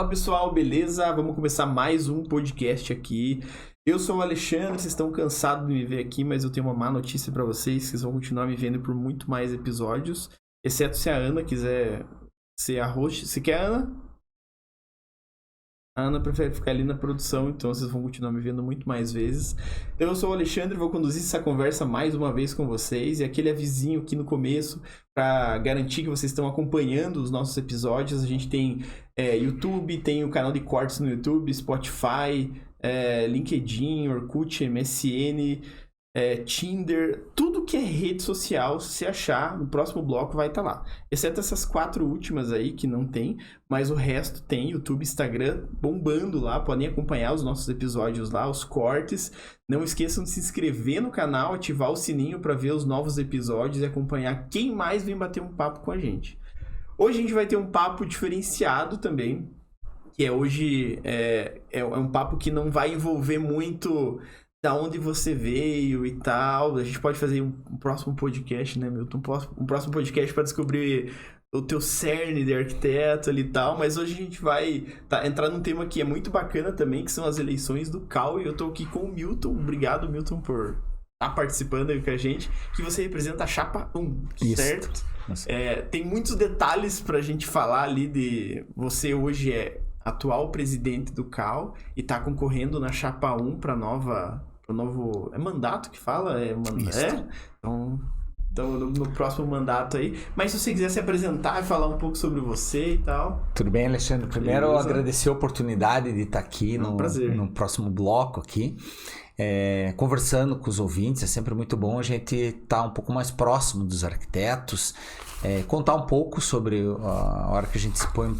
Fala pessoal, beleza? Vamos começar mais um podcast aqui. Eu sou o Alexandre, vocês estão cansados de me ver aqui, mas eu tenho uma má notícia pra vocês. Vocês vão continuar me vendo por muito mais episódios, exceto se a Ana quiser ser a host. Você quer, Ana? A Ana prefere ficar ali na produção, então vocês vão continuar me vendo muito mais vezes. Eu sou o Alexandre, vou conduzir essa conversa mais uma vez com vocês. E aquele avisinho aqui no começo, para garantir que vocês estão acompanhando os nossos episódios. A gente tem YouTube, tem o canal de cortes no YouTube, Spotify, LinkedIn, Orkut, MSN, Tinder, tudo que é rede social, se você achar, no próximo bloco vai estar lá. Exceto essas 4 últimas aí que não tem, mas o resto tem, YouTube, Instagram, bombando lá, podem acompanhar os nossos episódios lá, os cortes. Não esqueçam de se inscrever no canal, ativar o sininho para ver os novos episódios e acompanhar quem mais vem bater um papo com a gente. Hoje a gente vai ter um papo diferenciado também, que hoje é um papo que não vai envolver muito da onde você veio e tal. A gente pode fazer um próximo podcast, né, Milton? Um próximo podcast para descobrir o teu cerne de arquiteto ali e tal. Mas hoje a gente vai entrar num tema que é muito bacana também, que são as eleições do CAU. E eu tô aqui com o Milton. Obrigado, Milton, por estar participando aí com a gente. Que você representa a Chapa 1, certo? Tem muitos detalhes pra gente falar ali de... Você hoje é atual presidente do CAU e tá concorrendo na Chapa 1 para o novo... É mandato que fala? Então no próximo mandato aí. Mas se você quiser se apresentar e falar um pouco sobre você e tal. Tudo bem, Alexandre? Primeiro, eu agradecer a oportunidade de estar aqui no próximo bloco aqui. Conversando com os ouvintes, é sempre muito bom a gente estar um pouco mais próximo dos arquitetos, contar um pouco sobre a hora que a gente se põe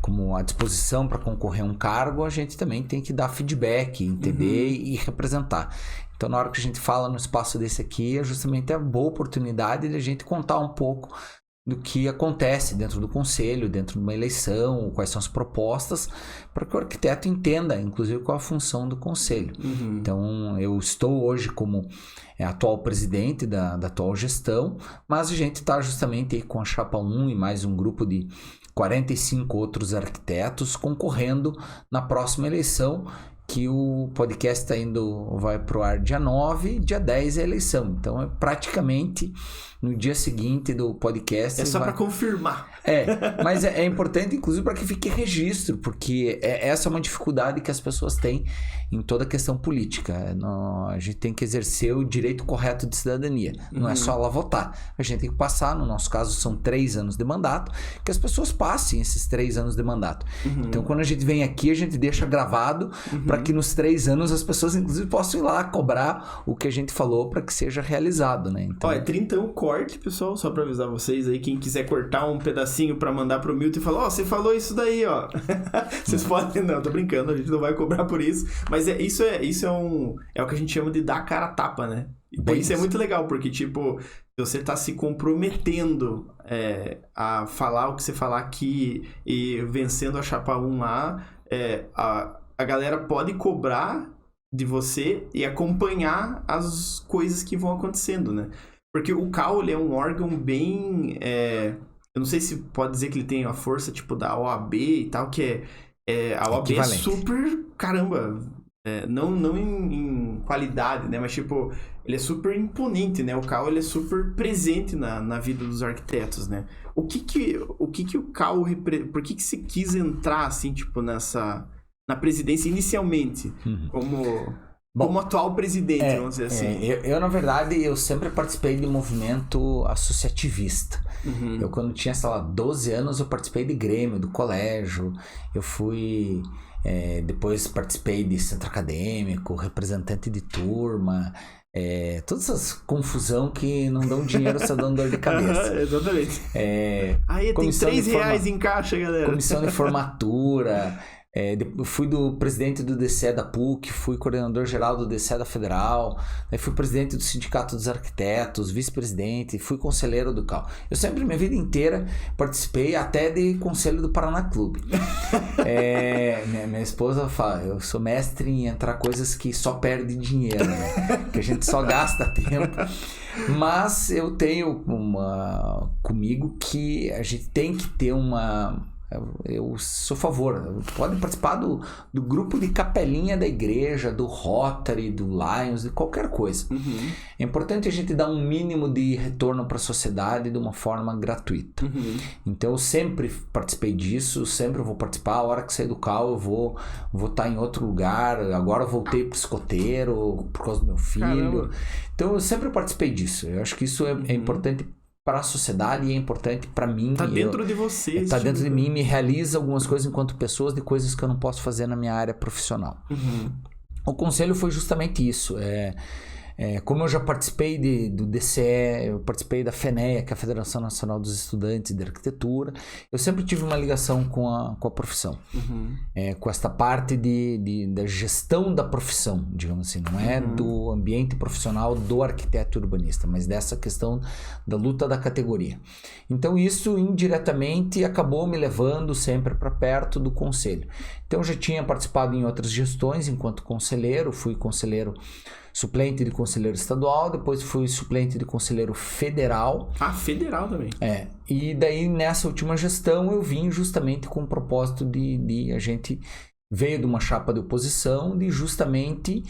como à disposição para concorrer a um cargo, a gente também tem que dar feedback, entender e representar. Então, na hora que a gente fala no espaço desse aqui, é justamente a boa oportunidade de a gente contar um pouco do que acontece dentro do conselho, dentro de uma eleição, quais são as propostas, para que o arquiteto entenda, inclusive, qual a função do conselho. Então, eu estou hoje como atual presidente da atual gestão, mas a gente está justamente aí com a Chapa 1 e mais um grupo de 45 outros arquitetos concorrendo na próxima eleição, que o podcast vai pro ar dia 9, dia 10 é a eleição. Então, é praticamente no dia seguinte do podcast. É só para confirmar. Mas é importante, inclusive, para que fique registro, porque essa é uma dificuldade que as pessoas têm em toda a questão política. A gente tem que exercer o direito correto de cidadania. Não é só lá votar. A gente tem que passar, no nosso caso, são 3 anos de mandato, que as pessoas passem esses 3 anos de mandato. Então, quando a gente vem aqui, a gente deixa gravado para que nos 3 anos as pessoas, inclusive, possam ir lá cobrar o que a gente falou para que seja realizado, né? Então, é 31 corte, pessoal, só para avisar vocês aí, quem quiser cortar um pedacinho para mandar pro Milton e falar, você falou isso daí, ó. Vocês podem... Não, tô brincando, a gente não vai cobrar por isso, mas isso é o que a gente chama de dar a cara a tapa, né? Então isso é muito legal, porque, tipo, você tá se comprometendo a falar o que você falar aqui e vencendo a Chapa 1 lá, a galera pode cobrar de você e acompanhar as coisas que vão acontecendo, né? Porque o CAU, ele é um órgão bem... eu não sei se pode dizer que ele tem a força, tipo, da OAB e tal, que a OAB é super... Caramba! Não em qualidade, né? Mas, tipo, ele é super imponente, né? O CAU, ele é super presente na vida dos arquitetos, né? O que o CAU... Por que você quis entrar, assim, tipo, na presidência inicialmente, como atual presidente, vamos dizer assim? Eu, na verdade, eu sempre participei de movimento associativista. Eu, quando tinha, sei lá, 12 anos, eu participei de grêmio, do colégio. Eu fui... depois participei de centro acadêmico, representante de turma... todas essas confusão que não dão dinheiro, só dão dor de cabeça. Exatamente. Aí tem R$3 em caixa, galera. Comissão de formatura... fui do presidente do DCE da PUC, fui coordenador geral do DCE da Federal, fui presidente do Sindicato dos Arquitetos, vice-presidente, fui conselheiro do CAU. Eu sempre, minha vida inteira, participei até de conselho do Paraná Clube. Minha esposa fala, eu sou mestre em entrar coisas que só perde dinheiro, né? Que a gente só gasta tempo. Mas eu tenho comigo que a gente tem que ter eu sou a favor. Podem participar do grupo de capelinha da igreja, do Rotary, do Lions, de qualquer coisa. É importante a gente dar um mínimo de retorno para a sociedade de uma forma gratuita. Então eu sempre participei disso, sempre vou participar. A hora que sair do CAL eu vou estar em outro lugar. Agora eu voltei para o escoteiro por causa do meu filho. Caramba. Então eu sempre participei disso. Eu acho que isso é importante para a sociedade e é importante para mim. Tá dentro de você. Tá dentro de mim, me realiza algumas coisas enquanto pessoas, de coisas que eu não posso fazer na minha área profissional. O conselho foi justamente isso. Como eu já participei do DCE, eu participei da FENEA, que é a Federação Nacional dos Estudantes de Arquitetura, eu sempre tive uma ligação com a profissão, com esta parte da gestão da profissão, digamos assim, não é do ambiente profissional do arquiteto urbanista, mas dessa questão da luta da categoria. Então isso indiretamente acabou me levando sempre para perto do conselho. Então eu já tinha participado em outras gestões enquanto conselheiro, fui conselheiro suplente de conselheiro estadual, depois fui suplente de conselheiro federal. Ah, federal também. E daí nessa última gestão eu vim justamente com o propósito de a gente veio de uma chapa de oposição, de justamente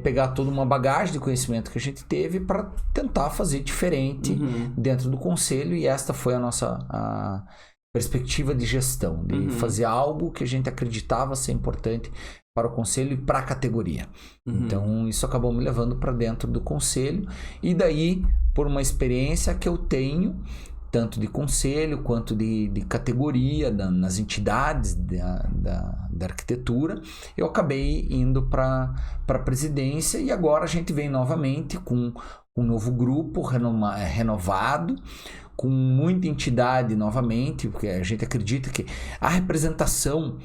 pegar toda uma bagagem de conhecimento que a gente teve para tentar fazer diferente dentro do conselho, e esta foi a nossa perspectiva de gestão, de fazer algo que a gente acreditava ser importante para o conselho e para a categoria. Então isso acabou me levando para dentro do conselho, e daí por uma experiência que eu tenho tanto de conselho quanto de categoria nas entidades da arquitetura, eu acabei indo para a presidência, e agora a gente vem novamente com um novo grupo renovado, com muita entidade novamente, porque a gente acredita que a representação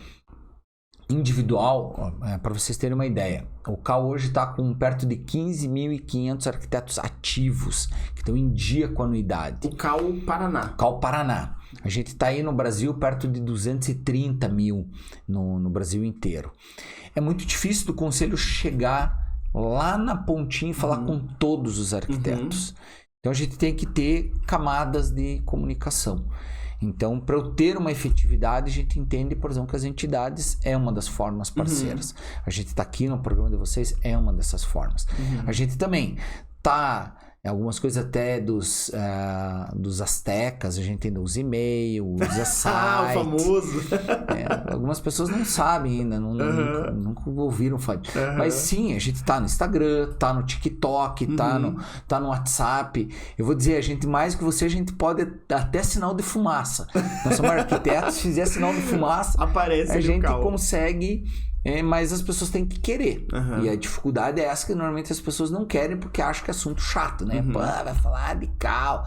individual, para vocês terem uma ideia, o CAL hoje está com perto de 15.500 arquitetos ativos que estão em dia com a anuidade. O CAL Paraná. CAL Paraná. A gente está aí no Brasil perto de 230 mil no Brasil inteiro. É muito difícil do conselho chegar lá na pontinha e falar com todos os arquitetos. Então a gente tem que ter camadas de comunicação. Então, para eu ter uma efetividade, a gente entende, por exemplo, que as entidades é uma das formas parceiras. A gente está aqui no programa de vocês, é uma dessas formas. A gente também está... Algumas coisas até dos astecas, a gente ainda usa e-mail, usa site. O famoso. Algumas pessoas não sabem ainda, nunca ouviram falar. Mas sim, a gente tá no Instagram, tá no TikTok, tá no WhatsApp. Eu vou dizer, a gente mais que você, a gente pode até sinal de fumaça. Nós somos arquitetos, se fizer sinal de fumaça, aparece a gente consegue... mas as pessoas têm que querer. E a dificuldade é essa, que normalmente as pessoas não querem porque acham que é assunto chato, né? Pô, vai falar de CAL.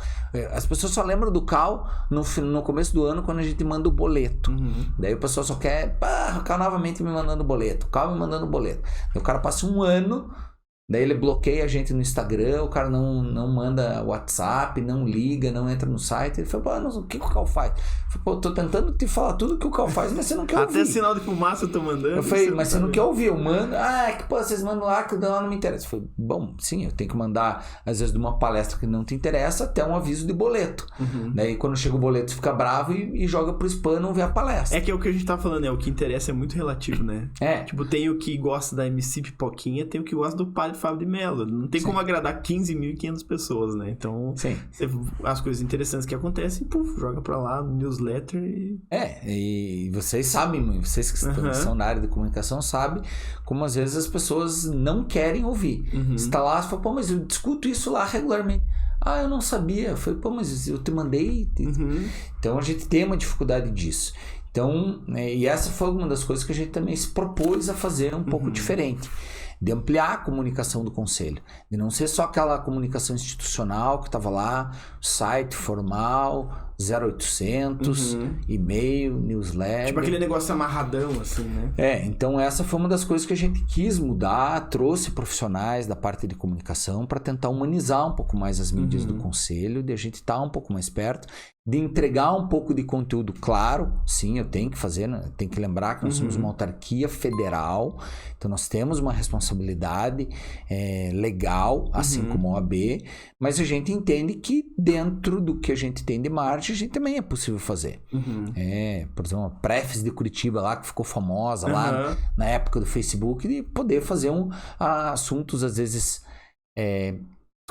As pessoas só lembram do CAL no começo do ano, quando a gente manda o boleto. Daí o pessoal só quer, o CAL novamente me mandando boleto, o CAL me mandando boleto. Daí o cara passa um ano, daí ele bloqueia a gente no Instagram, o cara não manda WhatsApp, não liga, não entra no site. Ele fala, o que o CAL faz? Eu falei, tô tentando te falar tudo que o CAL faz, mas você não quer ouvir. Até sinal de fumaça eu tô mandando. Eu falei, mas você não quer ouvir, eu mando. Vocês mandam lá, que não me interessa. Eu falei, bom, sim, eu tenho que mandar, às vezes, de uma palestra que não te interessa até um aviso de boleto. Daí, quando chega o boleto, você fica bravo e joga pro spam, não vê a palestra. É que é o que a gente tá falando, o que interessa é muito relativo, né? Tipo, tem o que gosta da MC Pipoquinha, tem o que gosta do Padre Fábio de Mello. Não tem como agradar 15.500 pessoas, né? Então, as coisas interessantes que acontecem, joga pra lá no newsletter e vocês sabem, vocês que são na área de comunicação sabem como às vezes as pessoas não querem ouvir. Você tá lá, você fala, mas eu discuto isso lá regularmente. Eu não sabia. Eu falei, mas eu te mandei. Então a gente tem uma dificuldade disso. Então, e essa foi uma das coisas que a gente também se propôs a fazer um pouco diferente. De ampliar a comunicação do conselho, de não ser só aquela comunicação institucional que estava lá, site formal, 0800, e-mail, newsletter. Tipo aquele negócio amarradão, assim, né? Então essa foi uma das coisas que a gente quis mudar, trouxe profissionais da parte de comunicação para tentar humanizar um pouco mais as mídias do conselho, de a gente estar um pouco mais perto, de entregar um pouco de conteúdo claro. Sim, eu tenho que fazer, né? Tenho que lembrar que nós somos uma autarquia federal, então nós temos uma responsabilidade legal, assim como a OAB, mas a gente entende que dentro do que a gente tem de margem, a gente também é possível fazer. Por exemplo, a Prefis de Curitiba lá, que ficou famosa lá na época do Facebook, de poder fazer assuntos, às vezes,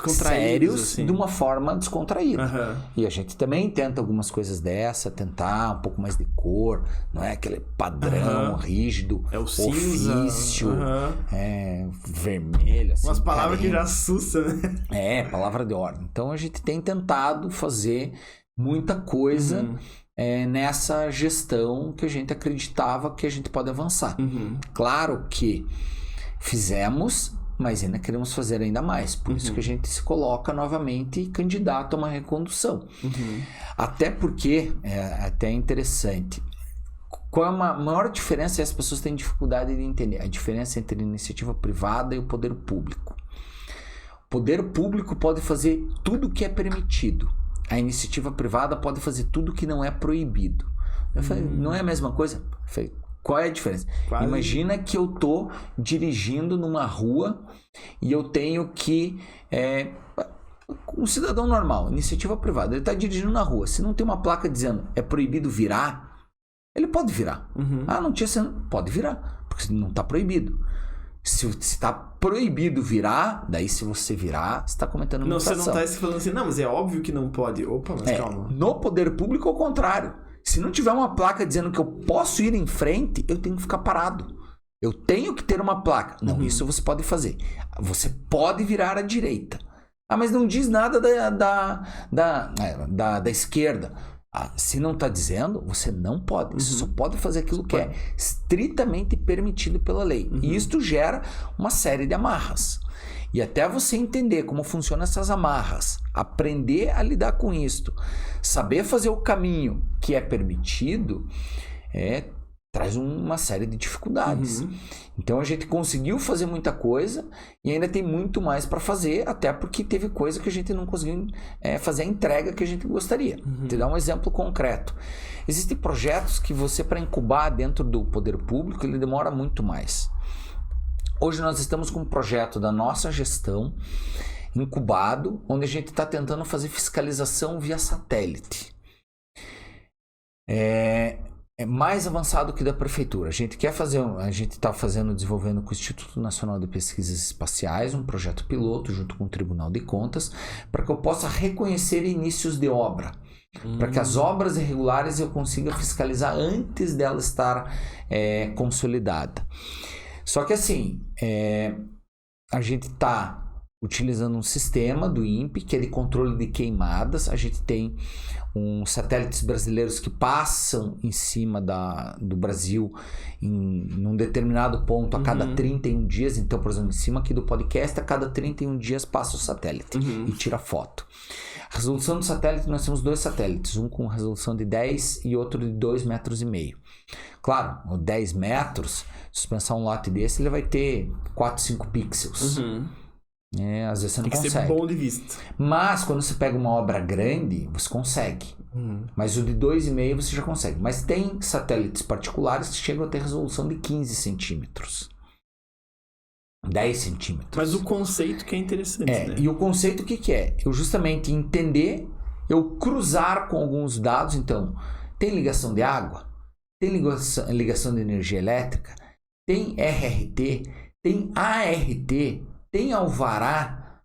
sérios, assim, de uma forma descontraída. E a gente também tenta algumas coisas dessa, tentar um pouco mais de cor, não é aquele padrão rígido, o cinza, ofício, vermelho, assim, umas palavras que já assustam, né? Palavra de ordem. Então a gente tem tentado fazer muita coisa nessa gestão que a gente acreditava que a gente pode avançar. Claro que fizemos, mas ainda queremos fazer ainda mais. Por isso que a gente se coloca novamente candidato a uma recondução. Até porque, até interessante, qual é a maior diferença? E as pessoas têm dificuldade de entender a diferença entre a iniciativa privada e o poder público. O poder público pode fazer tudo o que é permitido. A iniciativa privada pode fazer tudo o que não é proibido. Eu falei, não é a mesma coisa? Eu falei, qual é a diferença? Quase. Imagina que eu tô dirigindo numa rua e eu tenho que... um cidadão normal, iniciativa privada, ele está dirigindo na rua. Se não tem uma placa dizendo é proibido virar, ele pode virar. Não tinha... Pode virar, porque não está proibido. Se está proibido virar, daí se você virar, você está cometendo uma infração. Você não está falando assim, não, mas é óbvio que não pode. Opa, mas calma. No poder público, ao contrário. Se não tiver uma placa dizendo que eu posso ir em frente, eu tenho que ficar parado. Eu tenho que ter uma placa. Não, isso você pode fazer. Você pode virar à direita. Mas não diz nada da esquerda. Se não está dizendo, você não pode. Você só pode fazer aquilo que é estritamente permitido pela lei. E isto gera uma série de amarras. E até você entender como funcionam essas amarras, aprender a lidar com isto, saber fazer o caminho que é permitido, traz uma série de dificuldades. Então a gente conseguiu fazer muita coisa e ainda tem muito mais para fazer, até porque teve coisa que a gente não conseguiu fazer a entrega que a gente gostaria. Vou te dar um exemplo concreto. Existem projetos que você, para incubar dentro do poder público, ele demora muito mais. Hoje nós estamos com um projeto da nossa gestão incubado, onde a gente está tentando fazer fiscalização via satélite. É mais avançado que da prefeitura. A gente está desenvolvendo com o Instituto Nacional de Pesquisas Espaciais um projeto piloto junto com o Tribunal de Contas para que eu possa reconhecer inícios de obra. Para que as obras irregulares eu consiga fiscalizar antes dela estar consolidada. Só que assim, a gente está utilizando um sistema do INPE, que é de controle de queimadas. A gente tem uns satélites brasileiros que passam em cima do Brasil num determinado ponto a cada 31 dias. Então, por exemplo, em cima aqui do podcast, a cada 31 dias passa o satélite e tira foto. A resolução do satélite, nós temos 2 satélites, um com resolução de 10 e outro de 2,5 metros. Claro, 10 metros, se você pensar um lote desse, ele vai ter 4, 5 pixels. Às vezes você não consegue. Tem que ser bom de vista. Mas quando você pega uma obra grande, você consegue. Mas o de 2,5 você já consegue. Mas tem satélites particulares que chegam a ter resolução de 15 centímetros. 10 centímetros. Mas o conceito que é interessante, né? E o conceito o que é? Eu justamente entender, eu cruzar com alguns dados. Então, tem ligação de água? Tem ligação de energia elétrica? Tem RRT? Tem ART? Tem alvará?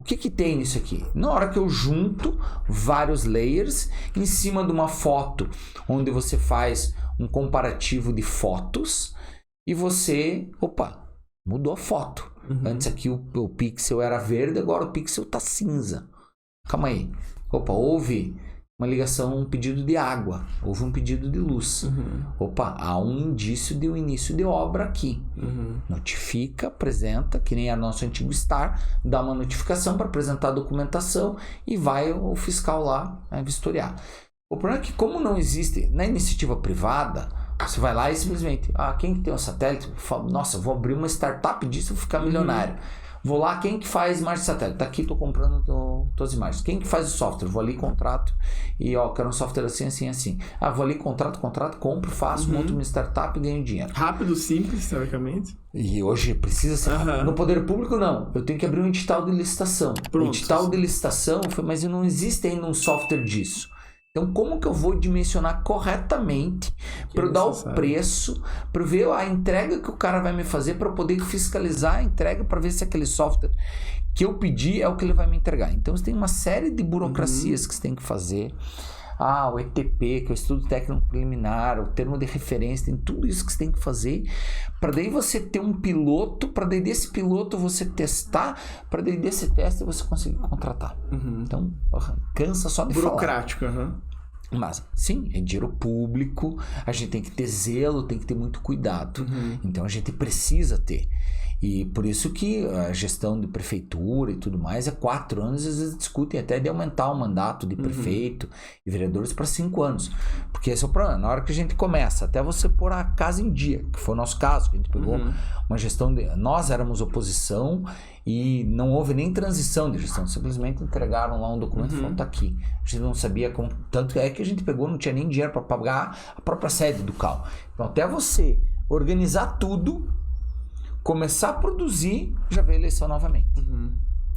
O que tem nisso aqui? Na hora que eu junto vários layers em cima de uma foto, onde você faz um comparativo de fotos e você... Opa, mudou a foto. Antes aqui o pixel era verde, agora o pixel está cinza. Calma aí. Opa, houve uma ligação, um pedido de água, houve um pedido de luz. Opa, há um indício de um início de obra aqui. Notifica, apresenta, que nem a nosso antigo STAR, dá uma notificação para apresentar a documentação e vai o fiscal lá vistoriar. O problema é que, como não existe na iniciativa privada, você vai lá e simplesmente, quem que tem um satélite? Nossa, vou abrir uma startup disso e vou ficar milionário. Vou lá, quem que faz imagem de satélite? Tá aqui, tô comprando todas as imagens. Quem que faz o software? Vou ali, contrato e quero um software assim, assim, assim. Vou ali, contrato, compro, faço, monto uma startup e ganho dinheiro. Rápido, simples, teoricamente. E hoje precisa ser rápido. No poder público, não. Eu tenho que abrir um edital de licitação. O edital de licitação, mas não existe ainda um software disso. Então, como que eu vou dimensionar corretamente para eu dar o preço, para eu ver a entrega que o cara vai me fazer, para eu poder fiscalizar a entrega, para ver se aquele software que eu pedi é o que ele vai me entregar. Então, você tem uma série de burocracias que você tem que fazer. O ETP, que é o Estudo Técnico Preliminar, o termo de referência, tem tudo isso que você tem que fazer, para daí você ter um piloto, para daí desse piloto você testar, para daí desse teste você conseguir contratar. Então, cansa só de burocrático, falar. Mas, sim, é dinheiro público, a gente tem que ter zelo, tem que ter muito cuidado. Então, a gente precisa ter. E por isso que a gestão de prefeitura e tudo mais é 4 anos, às vezes discutem até de aumentar o mandato de prefeito e vereadores para 5 anos. Porque esse é o problema. Na hora que a gente começa, até você pôr a casa em dia, que foi o nosso caso, que a gente pegou uma gestão de... Nós éramos oposição e não houve nem transição de gestão, simplesmente entregaram lá um documento e falaram, tá aqui. A gente não sabia como... Tanto é que a gente pegou, não tinha nem dinheiro para pagar a própria sede do CAL. Então, até você organizar tudo, começar a produzir, já veio a eleição novamente.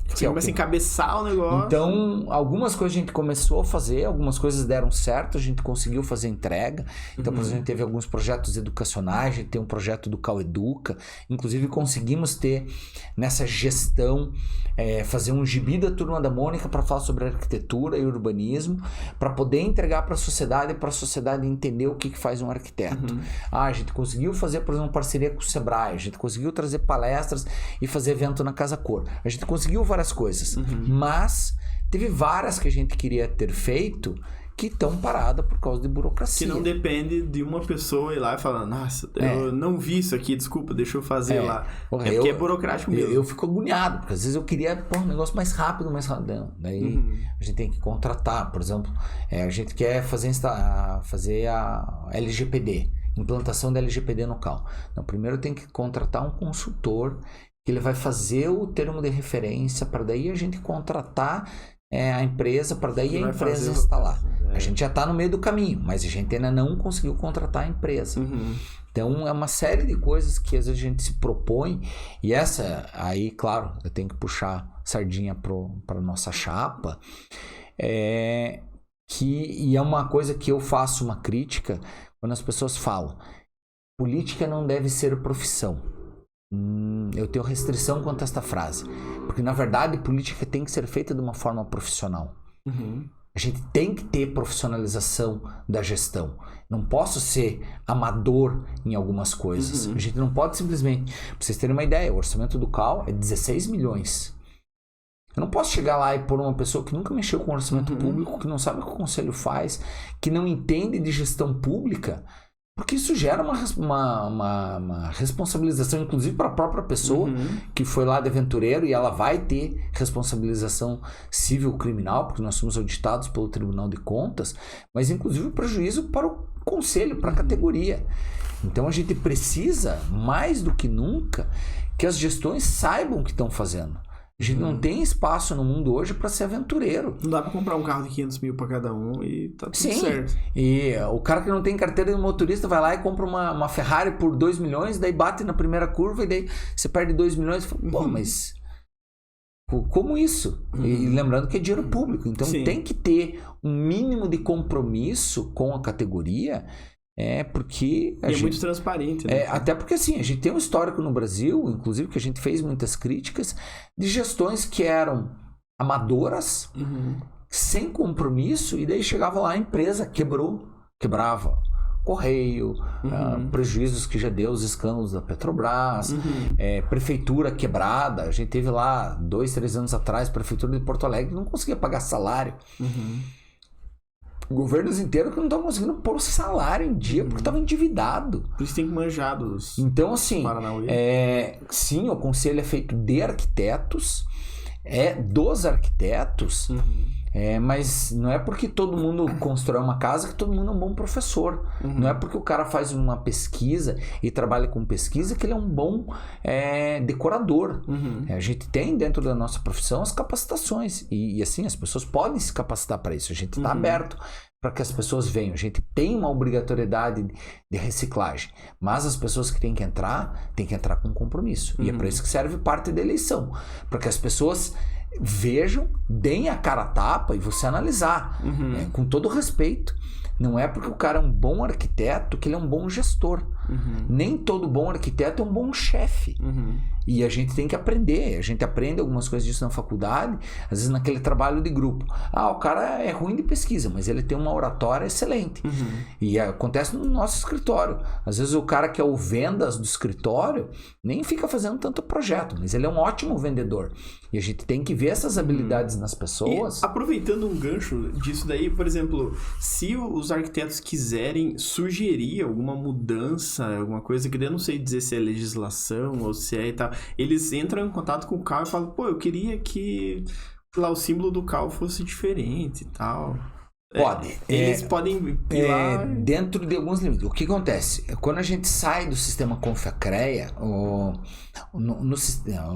Você começa a encabeçar o negócio. Então, algumas coisas a gente começou a fazer, algumas coisas deram certo, a gente conseguiu fazer entrega. Então, por exemplo, a gente teve alguns projetos educacionais, a gente tem um projeto do Cal Educa, inclusive conseguimos ter nessa gestão, fazer um gibi da Turma da Mônica para falar sobre arquitetura e urbanismo, para poder entregar para a sociedade entender o que faz um arquiteto. A gente conseguiu fazer, por exemplo, parceria com o Sebrae, a gente conseguiu trazer palestras e fazer evento na Casa Cor. A gente conseguiu várias coisas, mas teve várias que a gente queria ter feito que estão paradas por causa de burocracia. Que não depende de uma pessoa ir lá e falar, nossa, eu não vi isso aqui, desculpa, deixa eu fazer lá. Porque é burocrático mesmo. Eu fico agoniado, porque às vezes eu queria um negócio mais rápido. Daí a gente tem que contratar, por exemplo, a gente quer fazer a LGPD, implantação da LGPD no CAL. Então, primeiro tem que contratar um consultor que ele vai fazer o termo de referência para daí a gente contratar a empresa, para daí a empresa instalar. A gente já está no meio do caminho, mas a gente ainda não conseguiu contratar a empresa. Então, é uma série de coisas que às vezes a gente se propõe, e essa aí, claro, eu tenho que puxar sardinha para nossa chapa, e é uma coisa que eu faço uma crítica quando as pessoas falam, política não deve ser profissão. Eu tenho restrição quanto a esta frase, porque na verdade política tem que ser feita de uma forma profissional. A gente tem que ter profissionalização da gestão. Não posso ser amador em algumas coisas. A gente não pode simplesmente... Para vocês terem uma ideia, o orçamento do CAL é 16 milhões. Eu não posso chegar lá e pôr uma pessoa que nunca mexeu com orçamento público, que não sabe o que o conselho faz, que não entende de gestão pública, porque isso gera uma responsabilização, inclusive para a própria pessoa que foi lá de aventureiro, e ela vai ter responsabilização civil-criminal, porque nós somos auditados pelo Tribunal de Contas, mas inclusive prejuízo para o conselho, para a categoria. Então a gente precisa, mais do que nunca, que as gestões saibam o que estão fazendo. A gente não tem espaço no mundo hoje para ser aventureiro. Não dá para comprar um carro de 500 mil para cada um e tá tudo certo. E o cara que não tem carteira de motorista vai lá e compra uma Ferrari por 2 milhões, daí bate na primeira curva e daí você perde 2 milhões e fala, pô, mas como isso? E lembrando que é dinheiro público, então tem que ter um mínimo de compromisso com a categoria. Porque é muito transparente, né? Até porque assim, a gente tem um histórico no Brasil, inclusive que a gente fez muitas críticas, de gestões que eram amadoras, sem compromisso, e daí chegava lá a empresa, quebrava Correio, prejuízos que já deu os escândalos da Petrobras, prefeitura quebrada. A gente teve lá 2, 3 anos atrás, prefeitura de Porto Alegre não conseguia pagar salário. Governos inteiros que não estavam conseguindo pôr o salário em dia porque estavam endividados. Por isso tem que manjar dos... Então, assim, sim, o conselho é feito de arquitetos, dos arquitetos, mas não é porque todo mundo constrói uma casa que todo mundo é um bom professor. Não é porque o cara faz uma pesquisa e trabalha com pesquisa que ele é um bom decorador. A gente tem dentro da nossa profissão as capacitações e assim, as pessoas podem se capacitar para isso. A gente está aberto para que as pessoas venham. A gente tem uma obrigatoriedade de reciclagem, mas as pessoas que têm que entrar com compromisso. E é para isso que serve parte da eleição, para que as pessoas vejam, deem a cara a tapa e você analisar, com todo respeito. Não é porque o cara é um bom arquiteto que ele é um bom gestor. Nem todo bom arquiteto é um bom chefe. E a gente tem que aprender. A gente aprende algumas coisas disso na faculdade, às vezes naquele trabalho de grupo. O cara é ruim de pesquisa, mas ele tem uma oratória excelente. E acontece no nosso escritório. Às vezes o cara que é o vendas do escritório nem fica fazendo tanto projeto, mas ele é um ótimo vendedor. E a gente tem que ver essas habilidades nas pessoas. E aproveitando um gancho disso daí, por exemplo, se os arquitetos quiserem sugerir alguma mudança, alguma coisa que eu não sei dizer se é legislação ou se é e tal, eles entram em contato com o CAL e falam, pô, eu queria que lá o símbolo do CAL fosse diferente e tal. Pode. Eles podem ir lá... Dentro de alguns limites. O que acontece? Quando a gente sai do sistema Confea-CREA,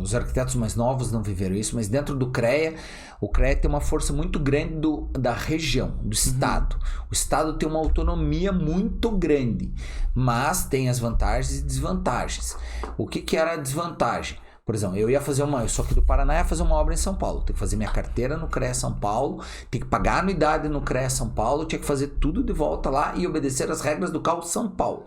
os arquitetos mais novos não viveram isso, mas dentro do CREA, o CREA tem uma força muito grande da região, do estado. O estado tem uma autonomia muito grande, mas tem as vantagens e desvantagens. O que era a desvantagem? Por exemplo, eu sou aqui do Paraná, ia fazer uma obra em São Paulo. Tenho que fazer minha carteira no CREA São Paulo, tenho que pagar anuidade no CREA São Paulo, tinha que fazer tudo de volta lá e obedecer as regras do CAL São Paulo.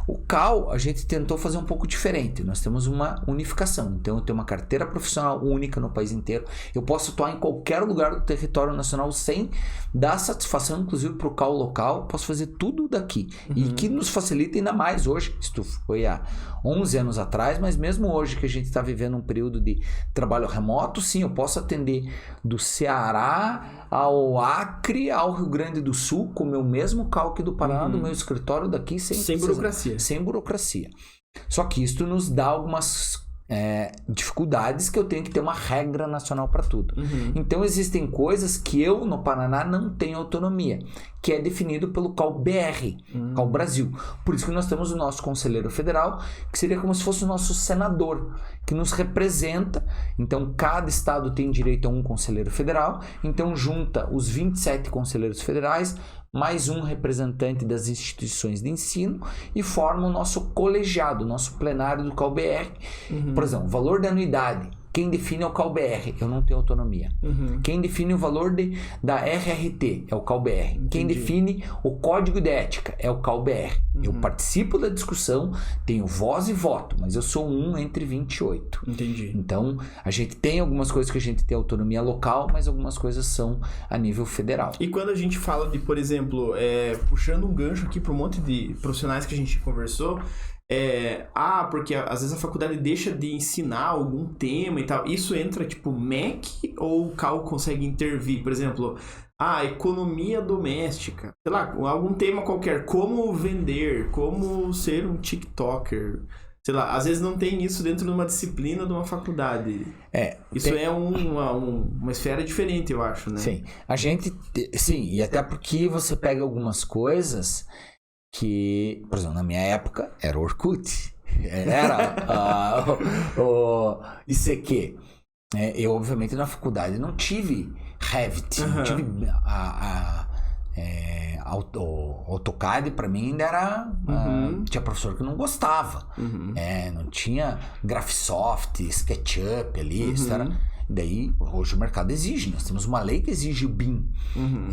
O CAL, a gente tentou fazer um pouco diferente. Nós temos uma unificação. Então, eu tenho uma carteira profissional única no país inteiro. Eu posso atuar em qualquer lugar do território nacional sem dar satisfação, inclusive, para o CAL local. Posso fazer tudo daqui. E que nos facilita ainda mais hoje. Isso foi há 11 anos atrás, mas mesmo hoje que a gente está vivendo um período de trabalho remoto, sim, eu posso atender do Ceará ao Acre, ao Rio Grande do Sul, com o meu mesmo CAL do Paraná, do meu escritório daqui, sem burocracia. Sem burocracia. Só que isso nos dá algumas dificuldades que eu tenho que ter uma regra nacional para tudo. Então existem coisas que eu no Paraná não tenho autonomia, que é definido pelo CAL-BR, CAL Brasil. Por isso que nós temos o nosso conselheiro federal, que seria como se fosse o nosso senador, que nos representa. Então cada estado tem direito a um conselheiro federal, então junta os 27 conselheiros federais, mais um representante das instituições de ensino e forma o nosso colegiado, o nosso plenário do CAL-BR. Por exemplo, o valor da anuidade, quem define é o CAL-BR, eu não tenho autonomia. Quem define o valor da RRT é o CAL-BR. Quem define o código de ética é o CAL-BR. Eu participo da discussão, tenho voz e voto, mas eu sou um entre 28. Entendi. Então, a gente tem algumas coisas que a gente tem autonomia local, mas algumas coisas são a nível federal. E quando a gente fala de, por exemplo, puxando um gancho aqui para um monte de profissionais que a gente conversou, porque às vezes a faculdade deixa de ensinar algum tema e tal. Isso entra tipo MEC ou o CAL consegue intervir? Por exemplo, economia doméstica, sei lá, algum tema qualquer, como vender, como ser um TikToker. Sei lá, às vezes não tem isso dentro de uma disciplina de uma faculdade. Isso é uma esfera diferente, eu acho, né? Sim, sim, e até porque você pega algumas coisas que, por exemplo, na minha época era o Orkut, era o ICQ. Eu, obviamente, na faculdade não tive Revit, não tive AutoCAD. Para mim ainda era... tinha professor que não gostava. Não tinha Graphisoft, SketchUp ali, isso era... Daí, hoje o mercado exige, nós temos uma lei que exige o BIM,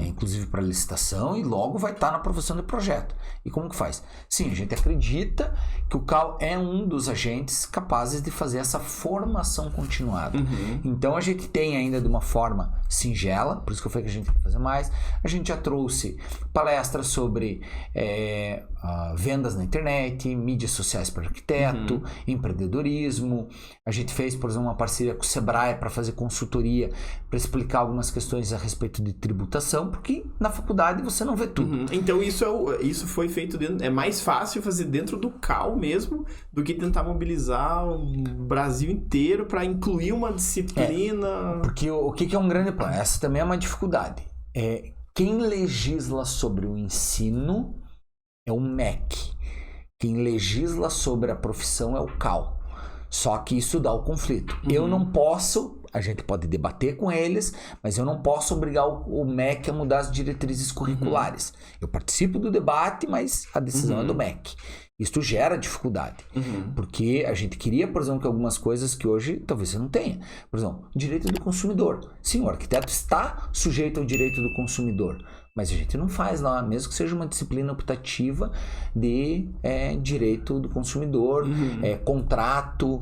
inclusive para licitação, e logo vai estar na aprovação do projeto. E como que faz? Sim, a gente acredita que o CAL é um dos agentes capazes de fazer essa formação continuada. Então a gente tem ainda de uma forma singela, por isso que eu falei que a gente tem que fazer mais. A gente já trouxe palestras sobre vendas na internet, mídias sociais para arquiteto, empreendedorismo. A gente fez, por exemplo, uma parceria com o Sebrae para fazer consultoria, para explicar algumas questões a respeito de tributação, porque na faculdade você não vê tudo. Então isso foi feito dentro... É mais fácil fazer dentro do CAL mesmo do que tentar mobilizar o Brasil inteiro para incluir uma disciplina... Porque o que é um grande plano? Essa também é uma dificuldade. Quem legisla sobre o ensino é o MEC. Quem legisla sobre a profissão é o CAL. Só que isso dá o conflito. Eu não posso, a gente pode debater com eles, mas eu não posso obrigar o MEC a mudar as diretrizes curriculares. Eu participo do debate, mas a decisão é do MEC. Isso gera dificuldade, porque a gente queria, por exemplo, que algumas coisas que hoje talvez você não tenha. Por exemplo, direito do consumidor. Sim, o arquiteto está sujeito ao direito do consumidor, mas a gente não faz lá, mesmo que seja uma disciplina optativa de direito do consumidor, contrato,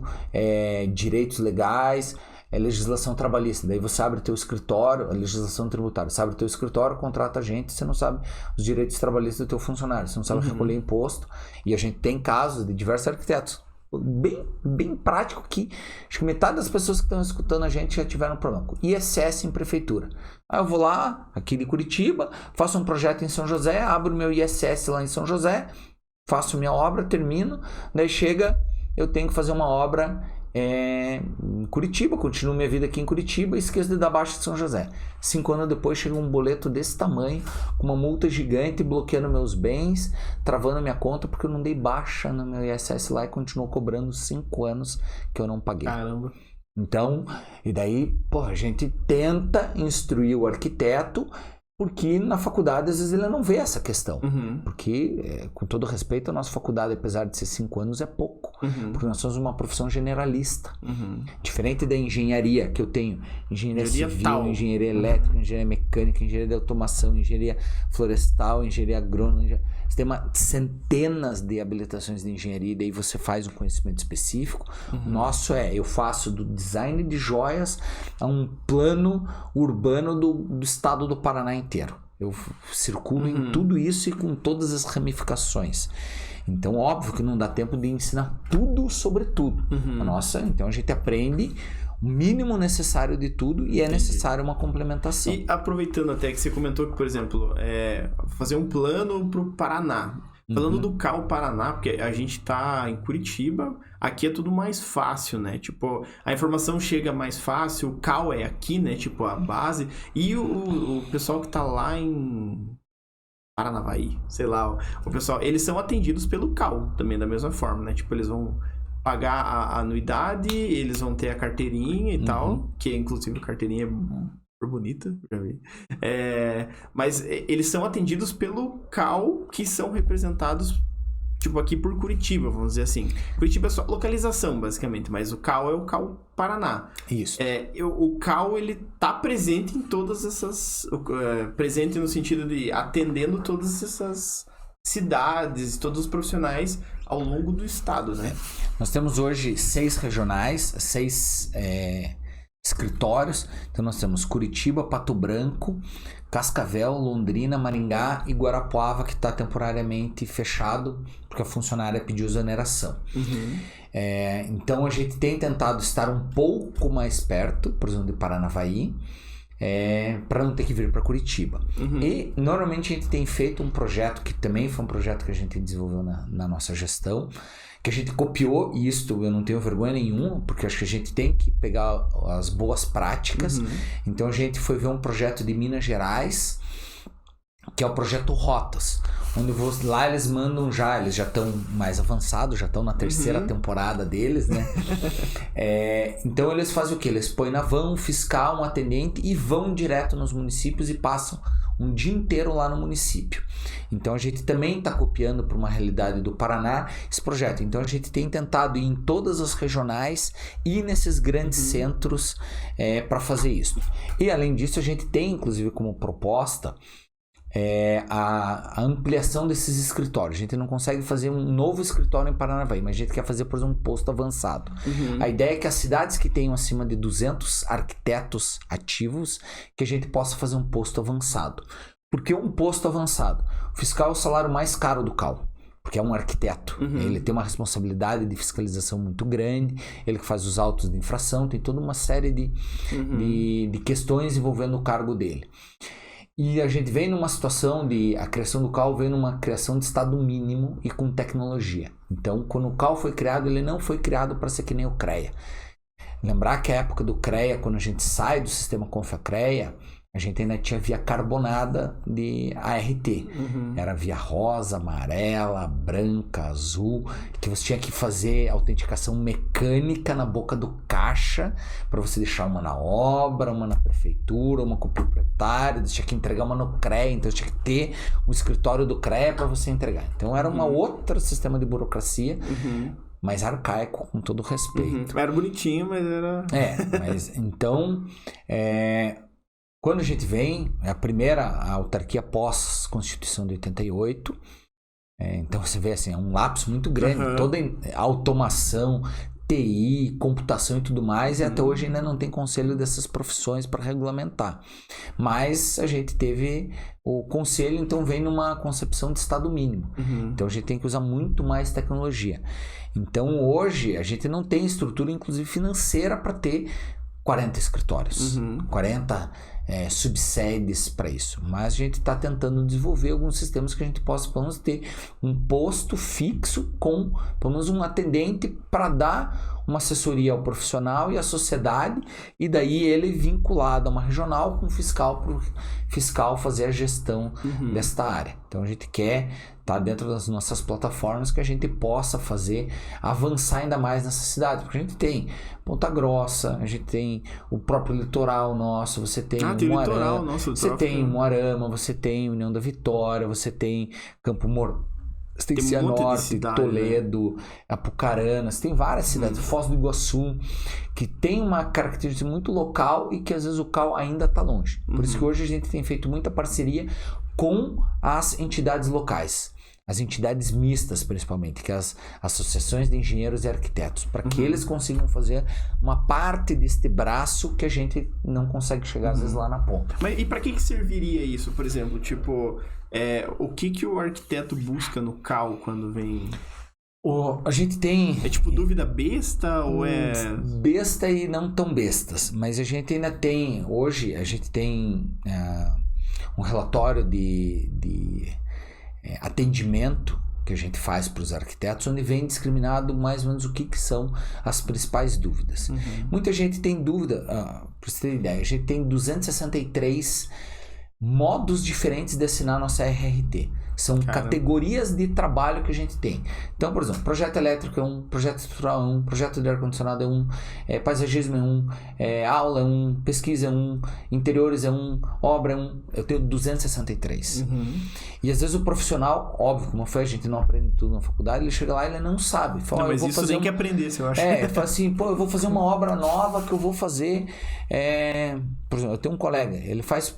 direitos legais, legislação trabalhista. Daí você abre teu escritório, a legislação tributária, você abre teu escritório, contrata a gente, você não sabe os direitos trabalhistas do teu funcionário, você não sabe recolher imposto. E a gente tem casos de diversos arquitetos, bem prático, que acho que metade das pessoas que estão escutando a gente já tiveram problema com ISS em prefeitura. Aí eu vou lá, aqui de Curitiba, faço um projeto em São José, abro meu ISS lá em São José, faço minha obra, termino, daí chega, eu tenho que fazer uma obra em Curitiba, continuo minha vida aqui em Curitiba e esqueço de dar baixa de São José. 5 anos depois chega um boleto desse tamanho, com uma multa gigante, bloqueando meus bens, travando minha conta porque eu não dei baixa no meu ISS lá e continuo cobrando 5 anos que eu não paguei. Caramba. Então, e daí, a gente tenta instruir o arquiteto, porque na faculdade, às vezes, ele não vê essa questão. Porque, com todo respeito, a nossa faculdade, apesar de ser 5 anos, é pouco. Porque nós somos uma profissão generalista. Diferente da engenharia que eu tenho. Engenharia civil, tal. Engenharia elétrica, engenharia mecânica, engenharia de automação, engenharia florestal, engenharia agrônoma. Você tem centenas de habilitações de engenharia, e daí você faz um conhecimento específico. O nosso eu faço do design de joias a um plano urbano do estado do Paraná inteiro. Eu circulo em tudo isso e com todas as ramificações. Então, óbvio que não dá tempo de ensinar tudo sobre tudo. Então a gente aprende o mínimo necessário de tudo e é necessário uma complementação. E aproveitando até que você comentou que, por exemplo, fazer um plano para o Paraná. Falando do CAL Paraná, porque a gente tá em Curitiba, aqui é tudo mais fácil, né? Tipo, a informação chega mais fácil, o CAL é aqui, né? Tipo, a base. E o pessoal que tá lá em Paranavaí, sei lá, o pessoal, eles são atendidos pelo CAL também, da mesma forma, né? Tipo, eles vão pagar a anuidade, eles vão ter a carteirinha e tal, que inclusive a carteirinha é super bonita, já vi. Mas eles são atendidos pelo CAL, que são representados, tipo, aqui por Curitiba, vamos dizer assim. Curitiba é só localização, basicamente, mas o CAL é o CAL Paraná. Isso. O CAL, ele tá presente em todas essas... presente no sentido de atendendo todas essas cidades, todos os profissionais ao longo do estado, né? Nós temos hoje 6 regionais, 6 escritórios. Então nós temos Curitiba, Pato Branco, Cascavel, Londrina, Maringá e Guarapuava, que está temporariamente fechado porque a funcionária pediu exoneração. Então a gente tem tentado estar um pouco mais perto, por exemplo, de Paranavaí, para não ter que vir para Curitiba. E normalmente a gente tem feito um projeto que também foi um projeto que a gente desenvolveu na nossa gestão, que a gente copiou, e isto eu não tenho vergonha nenhuma, porque acho que a gente tem que pegar as boas práticas. Então a gente foi ver um projeto de Minas Gerais, que é o projeto Rotas, onde lá eles mandam eles já estão mais avançados, já estão na 3ª temporada deles, né? Então eles fazem o quê? Eles põem na van um fiscal, um atendente e vão direto nos municípios e passam um dia inteiro lá no município. Então a gente também está copiando para uma realidade do Paraná esse projeto. Então a gente tem tentado ir em todas as regionais e nesses grandes centros para fazer isso. E além disso a gente tem inclusive como proposta a ampliação desses escritórios. A gente não consegue fazer um novo escritório em Paranavaí, mas a gente quer fazer, por exemplo, um posto avançado. A ideia é que as cidades que tenham acima de 200 arquitetos ativos, que a gente possa fazer um posto avançado. Por que um posto avançado? O fiscal é o salário mais caro do CAL, porque é um arquiteto. Ele tem uma responsabilidade de fiscalização muito grande, ele que faz os autos de infração, tem toda uma série de questões envolvendo o cargo dele. E a gente vem numa situação a criação do CAL vem numa criação de estado mínimo e com tecnologia. Então, quando o CAL foi criado, ele não foi criado para ser que nem o CREA. Lembrar que a época do CREA, quando a gente sai do sistema Confia-CREA, a gente ainda tinha via carbonada de ART. Era via rosa, amarela, branca, azul, que você tinha que fazer autenticação mecânica na boca do caixa para você deixar uma na obra, uma na prefeitura, uma com o proprietário, você tinha que entregar uma no CREA, então tinha que ter um escritório do CREA para você entregar. Então era uma outra sistema de burocracia, mas arcaico, com todo respeito. Era bonitinho, mas era... mas então... Quando a gente vem, é a primeira autarquia pós-Constituição de 88, então você vê assim, é um lapso muito grande, toda a automação, TI, computação e tudo mais, e até hoje ainda não tem conselho dessas profissões para regulamentar. Mas a gente teve o conselho, então vem numa concepção de estado mínimo. Então a gente tem que usar muito mais tecnologia. Então hoje a gente não tem estrutura, inclusive financeira, para ter 40 escritórios, 40 subsedes para isso. Mas a gente está tentando desenvolver alguns sistemas que a gente possa, pelo menos, ter um posto fixo com, pelo menos, um atendente para dar uma assessoria ao profissional e à sociedade, e daí ele vinculado a uma regional com fiscal, para o fiscal fazer a gestão desta área. Então a gente quer estar dentro das nossas plataformas que a gente possa fazer avançar ainda mais nessa cidade, porque a gente tem Ponta Grossa, a gente tem o próprio litoral nosso, você tem Moarama, você tem Moarama, você tem União da Vitória, você tem Campo Mourão, você tem Cianorte, Toledo, Apucarana, você tem várias cidades, Foz do Iguaçu, que tem uma característica muito local e que às vezes o CAL ainda está longe. Por isso que hoje a gente tem feito muita parceria com as entidades locais. As entidades mistas, principalmente, que é as associações de engenheiros e arquitetos, para que eles consigam fazer uma parte deste braço que a gente não consegue chegar, às vezes, lá na ponta. Mas e para que serviria isso, por exemplo? Tipo, o que o arquiteto busca no CAL quando vem... A gente tem... É tipo dúvida besta ou é... Besta e não tão bestas, mas a gente ainda tem... Hoje, a gente tem um relatório de atendimento que a gente faz para os arquitetos, onde vem discriminado mais ou menos o que são as principais dúvidas. Muita gente tem dúvida, para você ter ideia, a gente tem 263 modos diferentes de assinar nossa RRT. São categorias de trabalho que a gente tem. Então, por exemplo, projeto elétrico é um, projeto estrutural é um, projeto de ar-condicionado é um, paisagismo é um, aula é um, pesquisa é um, interiores é um, obra é um. Eu tenho 263. E às vezes o profissional, óbvio, como foi, a gente não aprende tudo na faculdade, ele chega lá e ele não sabe. Fala, não, mas eu vou isso tem que aprender, eu acho. Ele fala assim, eu vou fazer uma obra nova que eu vou fazer. Por exemplo, eu tenho um colega, ele faz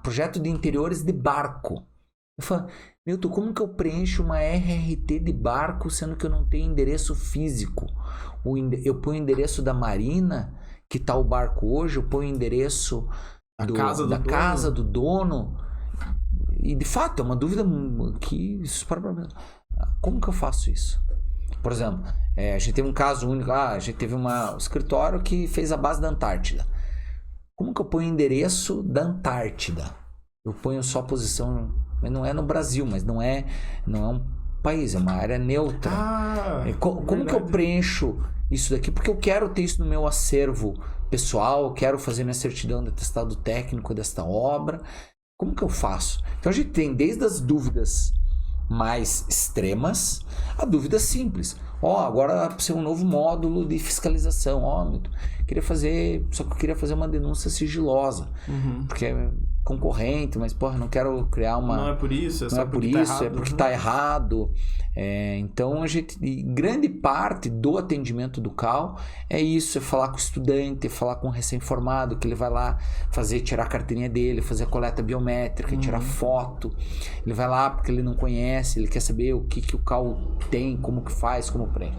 projeto de interiores de barco. Eu falo, Milton, como que eu preencho uma RRT de barco sendo que eu não tenho endereço físico? Eu ponho o endereço da marina, que está o barco hoje, eu ponho o endereço da casa do dono. E de fato, é uma dúvida que... Como que eu faço isso? Por exemplo, a gente teve um caso único, a gente teve um escritório que fez a base da Antártida. Como que eu ponho o endereço da Antártida? Eu ponho só a posição... Mas não é no Brasil, mas não é um país, é uma área neutra. Como que eu preencho isso daqui? Porque eu quero ter isso no meu acervo pessoal, eu quero fazer minha certidão de atestado técnico desta obra. Como que eu faço? Então a gente tem desde as dúvidas mais extremas a dúvida simples. Agora precisa um novo módulo de fiscalização. Só que eu queria fazer uma denúncia sigilosa. Porque é concorrente, mas não quero criar uma... Não é por isso, é porque está errado. Então a gente, grande parte do atendimento do CAL é isso, é falar com o estudante, é falar com o recém-formado, que ele vai lá tirar a carteirinha dele, fazer a coleta biométrica, tirar foto. Ele vai lá porque ele não conhece, ele quer saber o que o CAL tem, como que faz, como prende.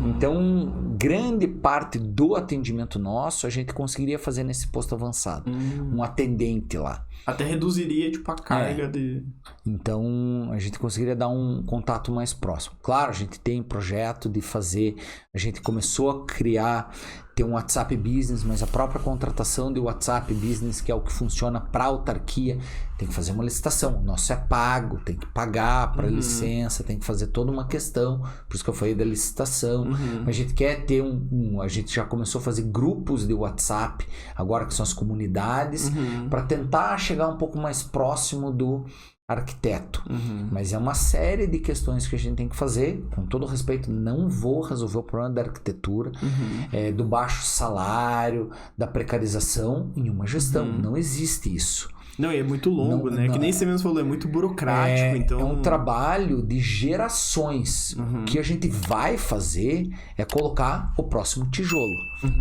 Então, grande parte do atendimento nosso a gente conseguiria fazer nesse posto avançado. Um atendente lá. Até reduziria a carga de... Então, a gente conseguiria dar um contato mais próximo. Claro, a gente tem projeto de fazer... A gente começou a criar ter um WhatsApp Business, mas a própria contratação de WhatsApp Business, que é o que funciona para autarquia, tem que fazer uma licitação. O nosso é pago, tem que pagar para licença, tem que fazer toda uma questão. Por isso que eu falei da licitação. A gente quer ter a gente já começou a fazer grupos de WhatsApp, agora que são as comunidades, para tentar chegar um pouco mais próximo do arquiteto. Mas é uma série de questões que a gente tem que fazer. Com todo respeito, não vou resolver o problema da arquitetura, do baixo salário, da precarização em uma gestão. Não existe isso. Não, e é muito longo, né? Que nem você mesmo falou, é muito burocrático, então... É um trabalho de gerações. O que a gente vai fazer é colocar o próximo tijolo.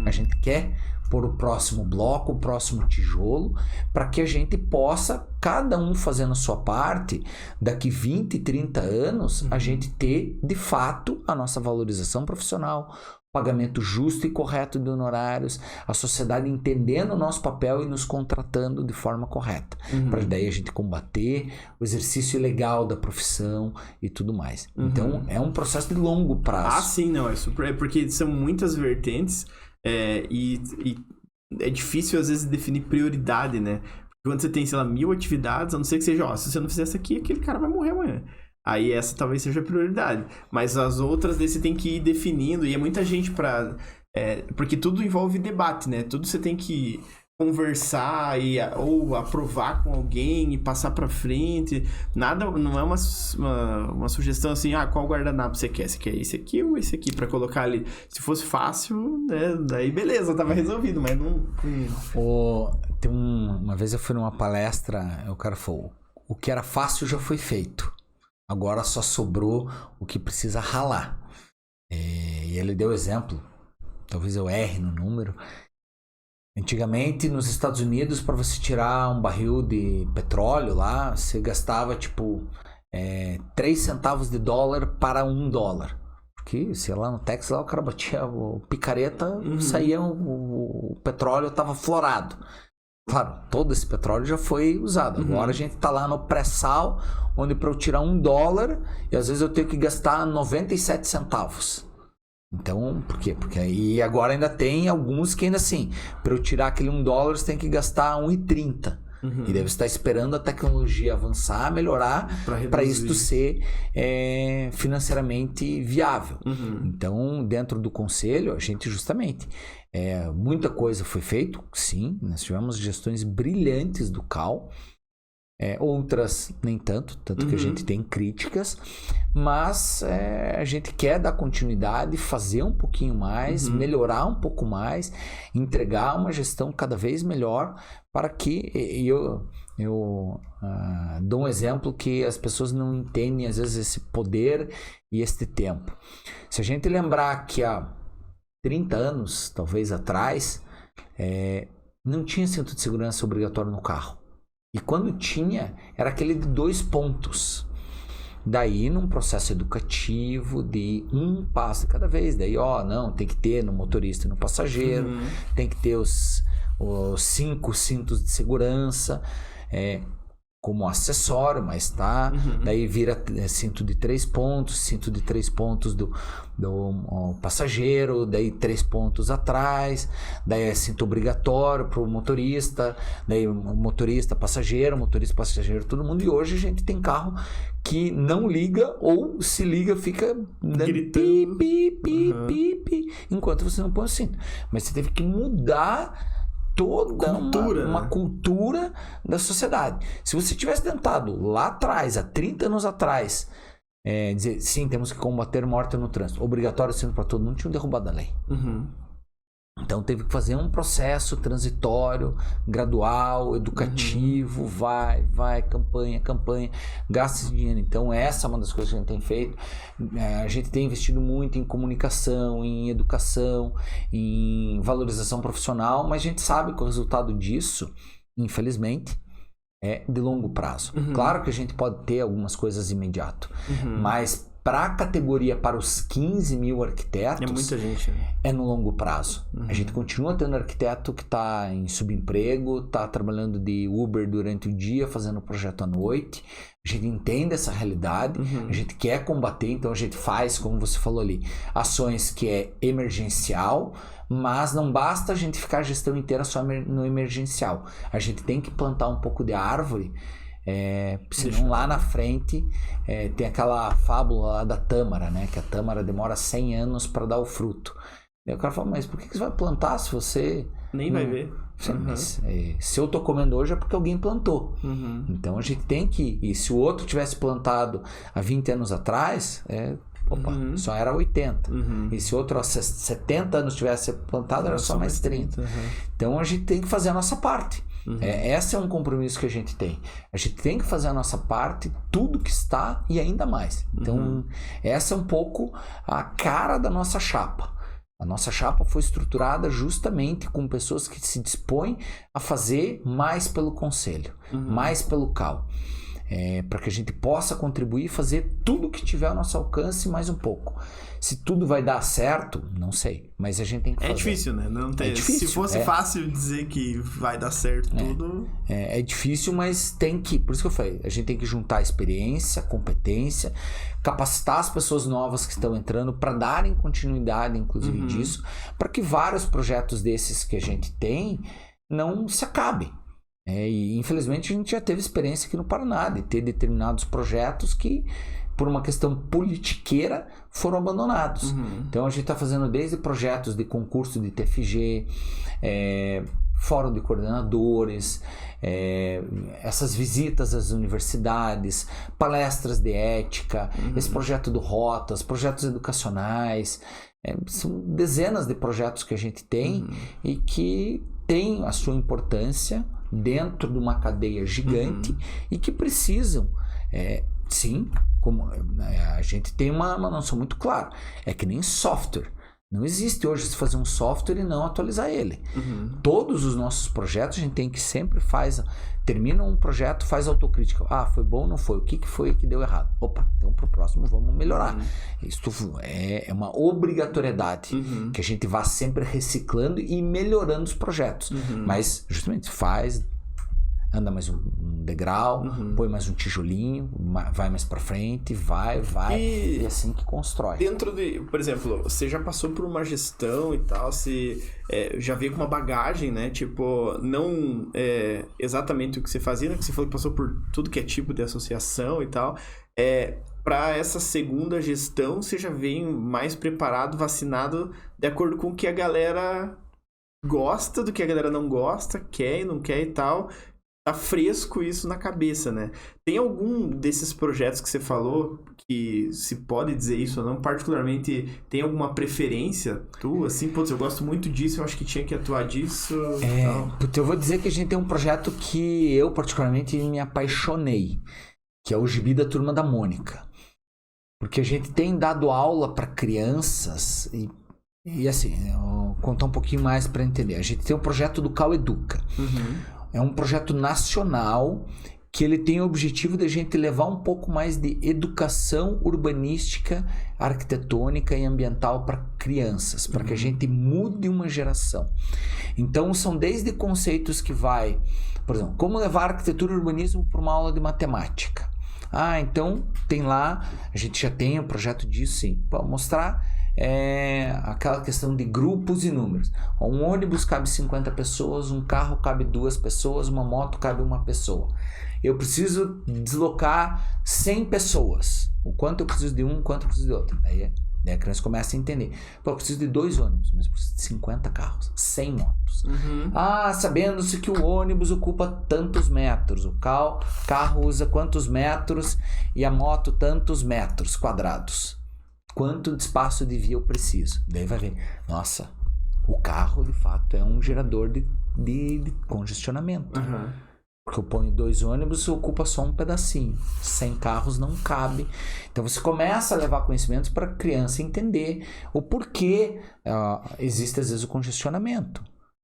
A gente quer pôr o próximo bloco, o próximo tijolo, para que a gente possa, cada um fazendo a sua parte, daqui 20, 30 anos, a gente ter, de fato, a nossa valorização profissional, pagamento justo e correto de honorários, a sociedade entendendo o nosso papel e nos contratando de forma correta, para daí a gente combater o exercício ilegal da profissão e tudo mais. Então, é um processo de longo prazo. Ah, sim, não, é porque são muitas vertentes e é difícil, às vezes, definir prioridade, né? Porque quando você tem, sei lá, 1000 atividades, a não ser que seja, se você não fizer essa aqui, aquele cara vai morrer amanhã. Aí essa talvez seja a prioridade. Mas as outras, daí você tem que ir definindo. E é muita gente pra... porque tudo envolve debate, né? Tudo você tem que conversar ou aprovar com alguém e passar pra frente. Nada, não é uma sugestão assim, qual guardanapo você quer? Você quer esse aqui ou esse aqui? Pra colocar ali. Se fosse fácil, né? Daí beleza, tava resolvido, mas não... Uma vez eu fui numa palestra, o cara falou, o que era fácil já foi feito. Agora só sobrou o que precisa ralar. E ele deu exemplo, talvez eu erre no número. Antigamente, nos Estados Unidos, para você tirar um barril de petróleo lá, você gastava 3 centavos de dólar para $1. Porque, sei lá, no Texas, lá o cara batia o picareta, saía o petróleo, estava florado. Claro, todo esse petróleo já foi usado. Agora a gente está lá no pré-sal, onde para eu tirar $1, e às vezes eu tenho que gastar 97 centavos. Então, por quê? Porque aí agora ainda tem alguns que ainda assim, para eu tirar aquele $1, você tem que gastar 1,30. E deve estar esperando a tecnologia avançar, melhorar, para isso ser financeiramente viável. Então, dentro do conselho, a gente justamente... muita coisa foi feita, sim, nós tivemos gestões brilhantes do CAL, outras nem tanto que a gente tem críticas, mas a gente quer dar continuidade, fazer um pouquinho mais, melhorar um pouco mais, entregar uma gestão cada vez melhor, para que eu dou um exemplo que as pessoas não entendem às vezes esse poder e este tempo. Se a gente lembrar que há 30 anos, talvez atrás, não tinha cinto de segurança obrigatório no carro. E quando tinha, era aquele de 2 pontos. Daí, num processo educativo de um passo cada vez. Daí, não, tem que ter no motorista e no passageiro, tem que ter os 5 cintos de segurança, como acessório, mas tá. Daí vira cinto de 3 pontos, cinto de 3 pontos do passageiro, daí 3 pontos atrás, daí é cinto obrigatório para o motorista, daí motorista, passageiro, todo mundo. E hoje a gente tem carro que não liga, ou se liga fica gritando, pi, enquanto você não põe o cinto. Mas você teve que mudar toda uma cultura da sociedade. Se você tivesse tentado lá atrás, há 30 anos atrás, dizer, sim, temos que combater morte no trânsito, obrigatório sendo para todo mundo, tinham derrubado a lei. Então teve que fazer um processo transitório, gradual, educativo, vai, campanha, gasta esse dinheiro. Então essa é uma das coisas que a gente tem feito. A gente tem investido muito em comunicação, em educação, em valorização profissional, mas a gente sabe que o resultado disso, infelizmente, é de longo prazo. Claro que a gente pode ter algumas coisas imediato, mas para a categoria, para os 15 mil arquitetos... É muita gente, né? É no longo prazo. A gente continua tendo arquiteto que está em subemprego, está trabalhando de Uber durante o dia, fazendo projeto à noite. A gente entende essa realidade, a gente quer combater, então a gente faz, como você falou ali, ações que é emergencial, mas não basta a gente ficar a gestão inteira só no emergencial. A gente tem que plantar um pouco de árvore, senão lá na frente tem aquela fábula lá da tâmara, né? Que a tâmara demora 100 anos para dar o fruto. Aí o cara fala, mas por que você vai plantar se você... Nem vai ver. Mas, se eu tô comendo hoje é porque alguém plantou. Então a gente tem que... E se o outro tivesse plantado há 20 anos atrás... só era 80. E se outro há 70 anos tivesse plantado, era só mais 30. Então a gente tem que fazer a nossa parte. Esse é um compromisso que a gente tem. A gente tem que fazer a nossa parte, tudo que está e ainda mais. Então essa é um pouco a cara da nossa chapa. A nossa chapa foi estruturada justamente com pessoas que se dispõem a fazer mais pelo conselho, mais pelo CAL. Para que a gente possa contribuir e fazer tudo que tiver ao nosso alcance e mais um pouco. Se tudo vai dar certo, não sei, mas a gente tem que fazer. É difícil, né? Não tem... difícil, se fosse fácil dizer que vai dar certo tudo... É difícil, mas tem que... Por isso que eu falei, a gente tem que juntar experiência, competência, capacitar as pessoas novas que estão entrando para darem continuidade, inclusive, disso, para que vários projetos desses que a gente tem não se acabem. E infelizmente a gente já teve experiência aqui no Paraná de ter determinados projetos que, por uma questão politiqueira, foram abandonados. Então a gente está fazendo desde projetos de concurso de TFG, fórum de coordenadores, essas visitas às universidades, palestras de ética, esse projeto do Rotas, projetos educacionais. São dezenas de projetos que a gente tem e que têm a sua importância dentro de uma cadeia gigante e que precisam, sim, como a gente tem uma noção muito clara, é que nem software. Não existe hoje se fazer um software e não atualizar ele. Todos os nossos projetos a gente tem que sempre termina um projeto, faz autocrítica. Foi bom ou não foi? O que foi que deu errado? Opa, então pro próximo vamos melhorar. Isso é uma obrigatoriedade que a gente vá sempre reciclando e melhorando os projetos. Mas justamente anda mais um degrau, põe mais um tijolinho, vai mais pra frente, vai, e assim que constrói. Dentro de, por exemplo, você já passou por uma gestão e tal, você já veio com uma bagagem, né? Tipo, não exatamente o que você fazia, né? Que você falou que passou por tudo que é tipo de associação e tal. Para essa segunda gestão, você já vem mais preparado, vacinado, de acordo com o que a galera gosta, do que a galera não gosta, quer e não quer e tal. Tá fresco isso na cabeça, né? Tem algum desses projetos que você falou, que se pode dizer isso ou não, particularmente, tem alguma preferência tua? Assim, putz, eu gosto muito disso, eu acho que tinha que atuar disso. Eu vou dizer que a gente tem um projeto que eu particularmente me apaixonei, que é o Gibi da Turma da Mônica. Porque a gente tem dado aula para crianças e assim, eu vou contar um pouquinho mais para entender. A gente tem o projeto do CAL Educa. É um projeto nacional que ele tem o objetivo de a gente levar um pouco mais de educação urbanística, arquitetônica e ambiental para crianças, para que a gente mude uma geração. Então são desde conceitos que vai, por exemplo, como levar arquitetura e urbanismo para uma aula de matemática. Então tem lá, a gente já tem um projeto disso, sim, para mostrar aquela questão de grupos e números. Um ônibus cabe 50 pessoas, um carro cabe 2 pessoas, uma moto cabe 1 pessoa. Eu preciso deslocar 100 pessoas. O quanto eu preciso de um, o quanto eu preciso de outro. Daí a criança começa a entender. Eu preciso de 2 ônibus, mas eu preciso de 50 carros, 100 motos. Sabendo-se que o ônibus ocupa tantos metros, o carro usa quantos metros e a moto tantos metros quadrados. Quanto de espaço de via eu preciso? Daí vai ver, nossa, o carro de fato é um gerador de congestionamento. Porque eu ponho 2 ônibus e ocupa só um pedacinho. 100 carros não cabe. Então você começa a levar conhecimentos para a criança entender o porquê existe às vezes o congestionamento.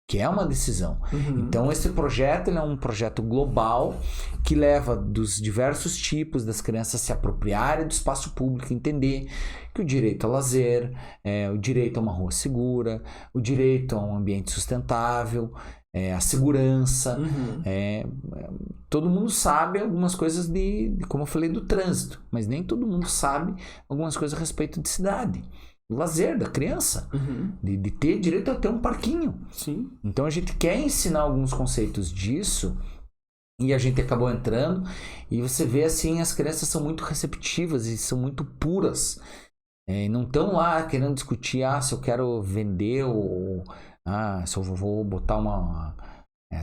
que é uma decisão. Então, esse projeto ele é um projeto global que leva dos diversos tipos das crianças se apropriarem do espaço público, entender que o direito ao lazer, o direito a uma rua segura, o direito a um ambiente sustentável, a segurança. Todo mundo sabe algumas coisas como eu falei, do trânsito, mas nem todo mundo sabe algumas coisas a respeito de cidade. O lazer da criança, de ter direito a ter um parquinho. Sim. Então a gente quer ensinar alguns conceitos disso e a gente acabou entrando e você vê assim, as crianças são muito receptivas e são muito puras. E não estão lá querendo discutir se eu quero vender ou se eu vou botar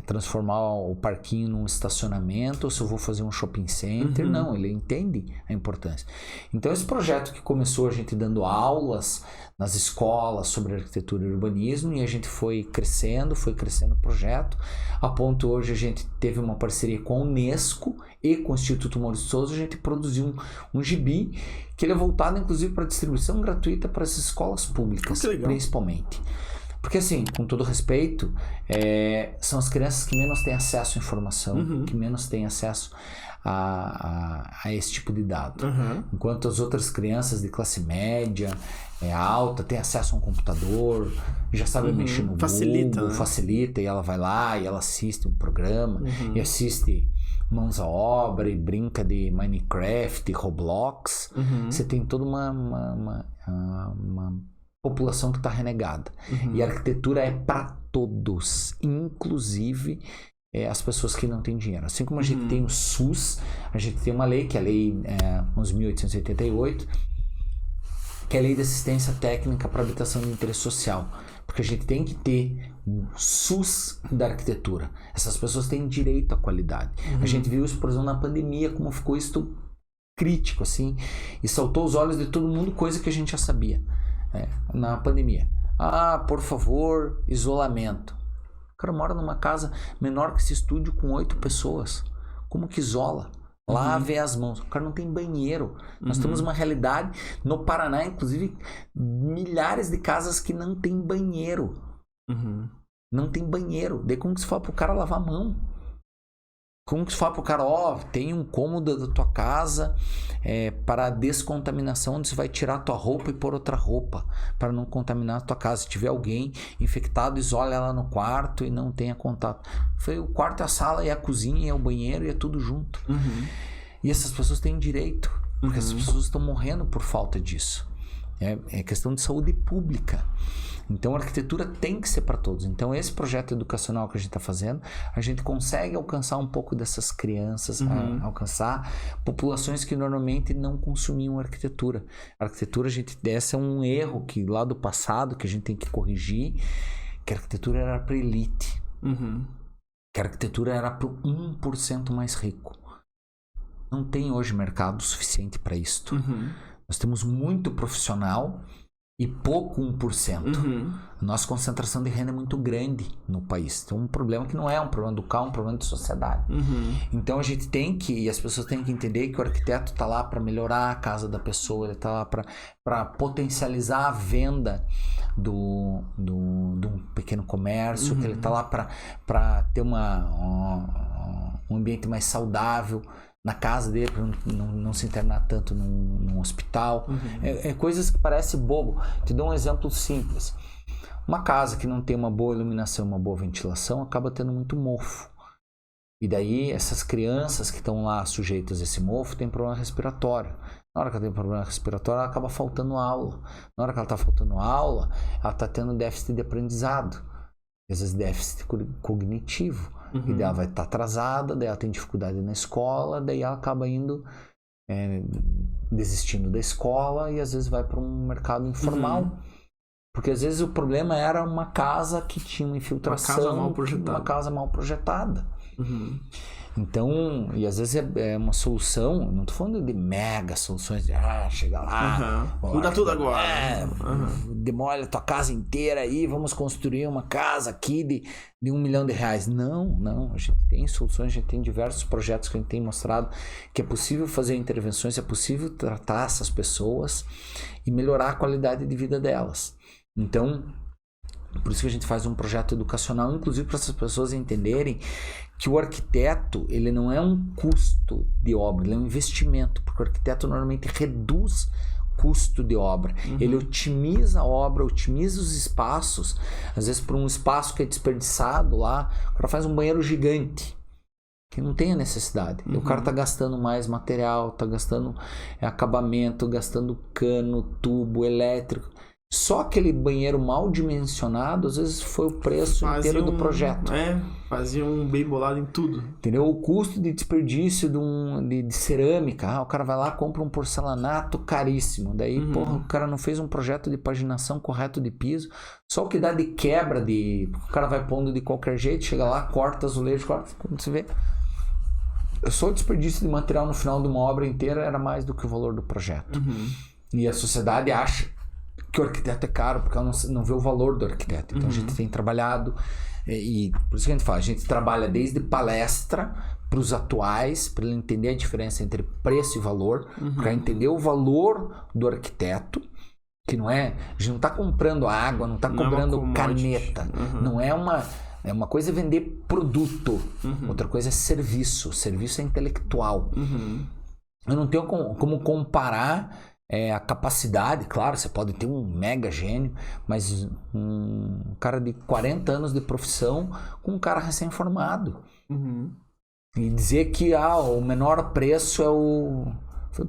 transformar o parquinho num estacionamento ou se eu vou fazer um shopping center. Não, ele entende a importância. Então esse projeto que começou a gente dando aulas nas escolas sobre arquitetura e urbanismo, e a gente foi crescendo o projeto, a ponto hoje a gente teve uma parceria com a Unesco e com o Instituto Maurício de Souza. A gente produziu um gibi que ele é voltado inclusive para distribuição gratuita para as escolas públicas, principalmente. Porque assim, com todo respeito, são as crianças que menos têm acesso à informação, que menos têm acesso a esse tipo de dado. Enquanto as outras crianças de classe média, alta, têm acesso a um computador, já sabem mexer no Google, facilita, e ela vai lá e ela assiste um programa, e assiste Mãos à Obra, e brinca de Minecraft, Roblox. Você tem toda uma população que está renegada. E a arquitetura é para todos, inclusive as pessoas que não têm dinheiro. Assim como a gente tem o SUS, a gente tem uma lei, que é a Lei 11.888, que é a Lei de Assistência Técnica para Habitação de Interesse Social. Porque a gente tem que ter um SUS da arquitetura. Essas pessoas têm direito à qualidade. A gente viu isso, por exemplo, na pandemia, como ficou isso crítico, assim, e saltou os olhos de todo mundo, coisa que a gente já sabia. Na pandemia. Por favor, isolamento. O cara mora numa casa menor que esse estúdio com 8 pessoas. Como que isola? Lave as mãos. O cara não tem banheiro. Nós temos uma realidade no Paraná, inclusive, milhares de casas que não tem banheiro. Não tem banheiro. Daí como que se fala pro cara lavar a mão? Como que se fala pro cara, tem um cômodo da tua casa para descontaminação, onde você vai tirar a tua roupa e pôr outra roupa, para não contaminar a tua casa. Se tiver alguém infectado, isola ela no quarto e não tenha contato. Foi o quarto, a sala, e a cozinha, e o banheiro, e é tudo junto. E essas pessoas têm direito, porque essas pessoas estão morrendo por falta disso. É questão de saúde pública. Então a arquitetura tem que ser para todos. Então esse projeto educacional que a gente está fazendo, a gente consegue alcançar um pouco dessas crianças, alcançar populações que normalmente não consumiam arquitetura. A arquitetura, esse é um erro que lá do passado que a gente tem que corrigir, que a arquitetura era para elite. Que a arquitetura era para o 1% mais rico. Não tem hoje mercado suficiente para isto. Nós temos muito profissional e pouco 1%. A nossa concentração de renda é muito grande no país. Então, um problema que não é um problema do carro, é um problema de sociedade. Então, a gente tem que, e as pessoas têm que entender que o arquiteto está lá para melhorar a casa da pessoa, ele está lá para potencializar a venda de um pequeno comércio, que ele está lá para ter um ambiente mais saudável na casa dele, para não se internar tanto num hospital. Coisas que parecem bobo. Te dou um exemplo simples. Uma casa que não tem uma boa iluminação, uma boa ventilação, acaba tendo muito mofo. E daí essas crianças que estão lá sujeitas a esse mofo têm problema respiratório. Na hora que ela tem problema respiratório, ela acaba faltando aula. Na hora que ela está faltando aula, ela está tendo déficit de aprendizado. Às vezes déficit cognitivo. E daí ela vai estar atrasada, daí ela tem dificuldade na escola, daí ela acaba indo desistindo da escola e às vezes vai para um mercado informal. Porque às vezes o problema era uma casa que tinha uma infiltração, uma casa mal projetada. Então, e às vezes é uma solução, não estou falando de mega soluções, de chega lá, muda tudo agora. Demole a tua casa inteira aí, vamos construir uma casa aqui de R$1 milhão. Não, a gente tem soluções, a gente tem diversos projetos que a gente tem mostrado que é possível fazer intervenções, é possível tratar essas pessoas e melhorar a qualidade de vida delas. Então, Por isso que a gente faz um projeto educacional, inclusive para essas pessoas entenderem que o arquiteto, ele não é um custo de obra, ele é um investimento, porque o arquiteto normalmente reduz custo de obra. Ele otimiza a obra, otimiza os espaços. Às vezes, por um espaço que é desperdiçado lá, o cara faz um banheiro gigante, que não tem a necessidade. E o cara tá gastando mais material, tá gastando acabamento, gastando cano, tubo, elétrico. Só aquele banheiro mal dimensionado, às vezes foi o preço inteiro do projeto. Fazia um bem bolado em tudo. Entendeu? O custo de desperdício de cerâmica. O cara vai lá, compra um porcelanato caríssimo. Daí, porra, o cara não fez um projeto de paginação correto de piso. Só o que dá de quebra, o cara vai pondo de qualquer jeito, chega lá, corta azulejo, corta, como você vê. Só o desperdício de material no final de uma obra inteira era mais do que o valor do projeto. E a sociedade acha que o arquiteto é caro, porque ela não vê o valor do arquiteto. Então a gente tem trabalhado, e por isso que a gente fala, a gente trabalha desde palestra para os atuais, para ele entender a diferença entre preço e valor, para entender o valor do arquiteto, que não é, a gente não está comprando água, não está comprando caneta, não é uma coisa é vender produto, outra coisa é serviço é intelectual. Eu não tenho como comparar a capacidade, claro, você pode ter um mega gênio, mas um cara de 40 anos de profissão com um cara recém-formado. E dizer que o menor preço é o...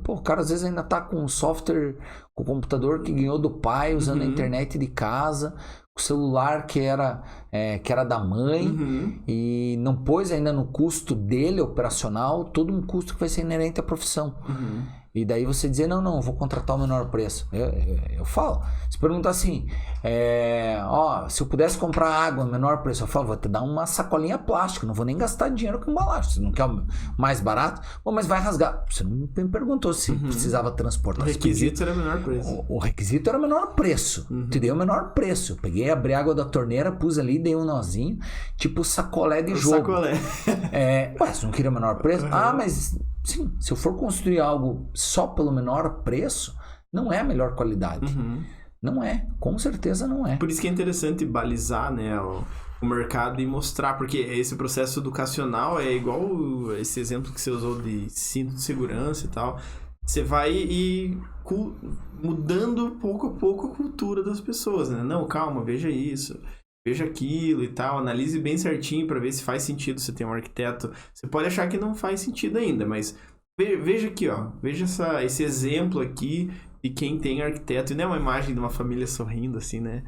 Pô, o cara às vezes ainda tá com um software, com o computador que ganhou do pai, usando a internet de casa, o celular que era da mãe, e não pôs ainda no custo dele, operacional, todo um custo que vai ser inerente à profissão. E daí você dizer, não, vou contratar o menor preço. Eu falo, se perguntar assim, se eu pudesse comprar água no menor preço, eu falo, vou te dar uma sacolinha plástica, não vou nem gastar dinheiro com embalagem. Você não quer o mais barato? Bom, mas vai rasgar. Você não me perguntou se precisava transportar. O requisito era o menor preço. O requisito era o menor preço. Te dei o menor preço. Eu peguei, abri a água da torneira, pus ali, dei um nozinho, tipo sacolé de jogo. Sacolé. Você não queria o menor preço? Mas... Sim, se eu for construir algo só pelo menor preço, não é a melhor qualidade. Não é, com certeza não é. Por isso que é interessante balizar, né, o mercado e mostrar, porque esse processo educacional é igual esse exemplo que você usou de cinto de segurança e tal. Você vai mudando pouco a pouco a cultura das pessoas, né? Não, calma, veja isso. Veja aquilo e tal, analise bem certinho para ver se faz sentido você ter um arquiteto. Você pode achar que não faz sentido ainda, mas veja aqui, veja esse exemplo aqui de quem tem arquiteto. E não é uma imagem de uma família sorrindo assim, né?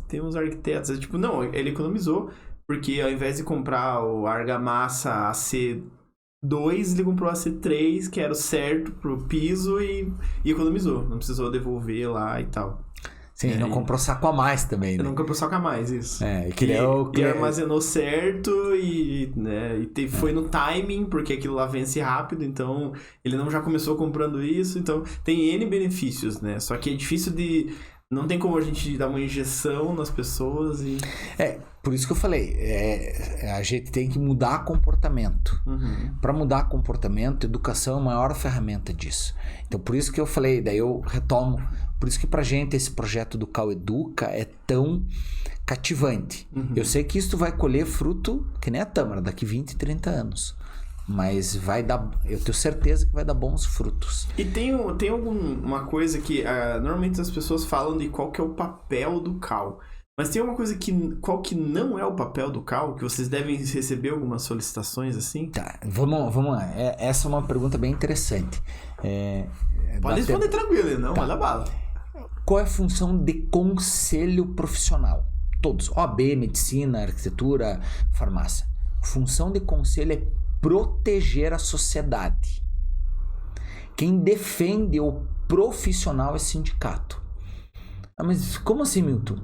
Temos arquitetos. Tipo, não, ele economizou, porque ao invés de comprar o argamassa AC2, ele comprou a AC3, que era o certo pro piso e economizou. Não precisou devolver lá e tal. Sim, não comprou saco a mais também, né? Não comprou saco a mais, isso. E armazenou certo e foi no timing, porque aquilo lá vence rápido, então ele não já começou comprando isso, então tem N benefícios, né? Só que é difícil de... Não tem como a gente dar uma injeção nas pessoas e... Por isso que eu falei, a gente tem que mudar comportamento. Para mudar comportamento, educação é a maior ferramenta disso. Então, por isso que eu falei, daí eu retomo, por isso que pra gente esse projeto do Cal Educa é tão cativante. Eu sei que isso vai colher fruto, que nem a tâmara, daqui 20, 30 anos. Mas eu tenho certeza que vai dar bons frutos. E tem alguma coisa que normalmente as pessoas falam de qual que é o papel do Cal. Mas tem alguma coisa qual que não é o papel do Cal? Que vocês devem receber algumas solicitações assim? Tá, vamos lá. Essa é uma pergunta bem interessante. Pode responder tranquilo, não manda bala. Qual é a função de conselho profissional? Todos, OAB, medicina, arquitetura, farmácia. Função de conselho é proteger a sociedade. Quem defende o profissional é sindicato. Mas como assim, Milton?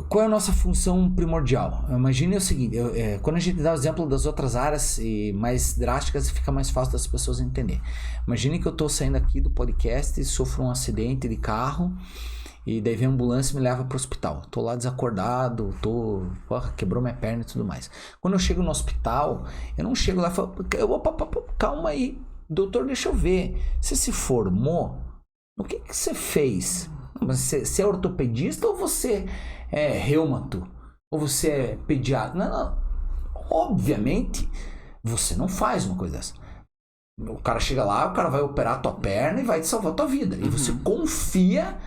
Qual é a nossa função primordial? Imagine o seguinte, quando a gente dá o exemplo das outras áreas e mais drásticas, fica mais fácil das pessoas entenderem. Imagine que eu estou saindo aqui do podcast e sofro um acidente de carro e daí vem a ambulância e me leva para o hospital. Estou lá desacordado, quebrou minha perna e tudo mais. Quando eu chego no hospital, eu não chego lá e falo, calma aí, doutor, deixa eu ver, você se formou? O que você fez? Mas você é ortopedista ou você é reumato? Ou você é pediatra? Não. Obviamente, você não faz uma coisa dessa. O cara chega lá, o cara vai operar a tua perna e vai te salvar a tua vida. E você confia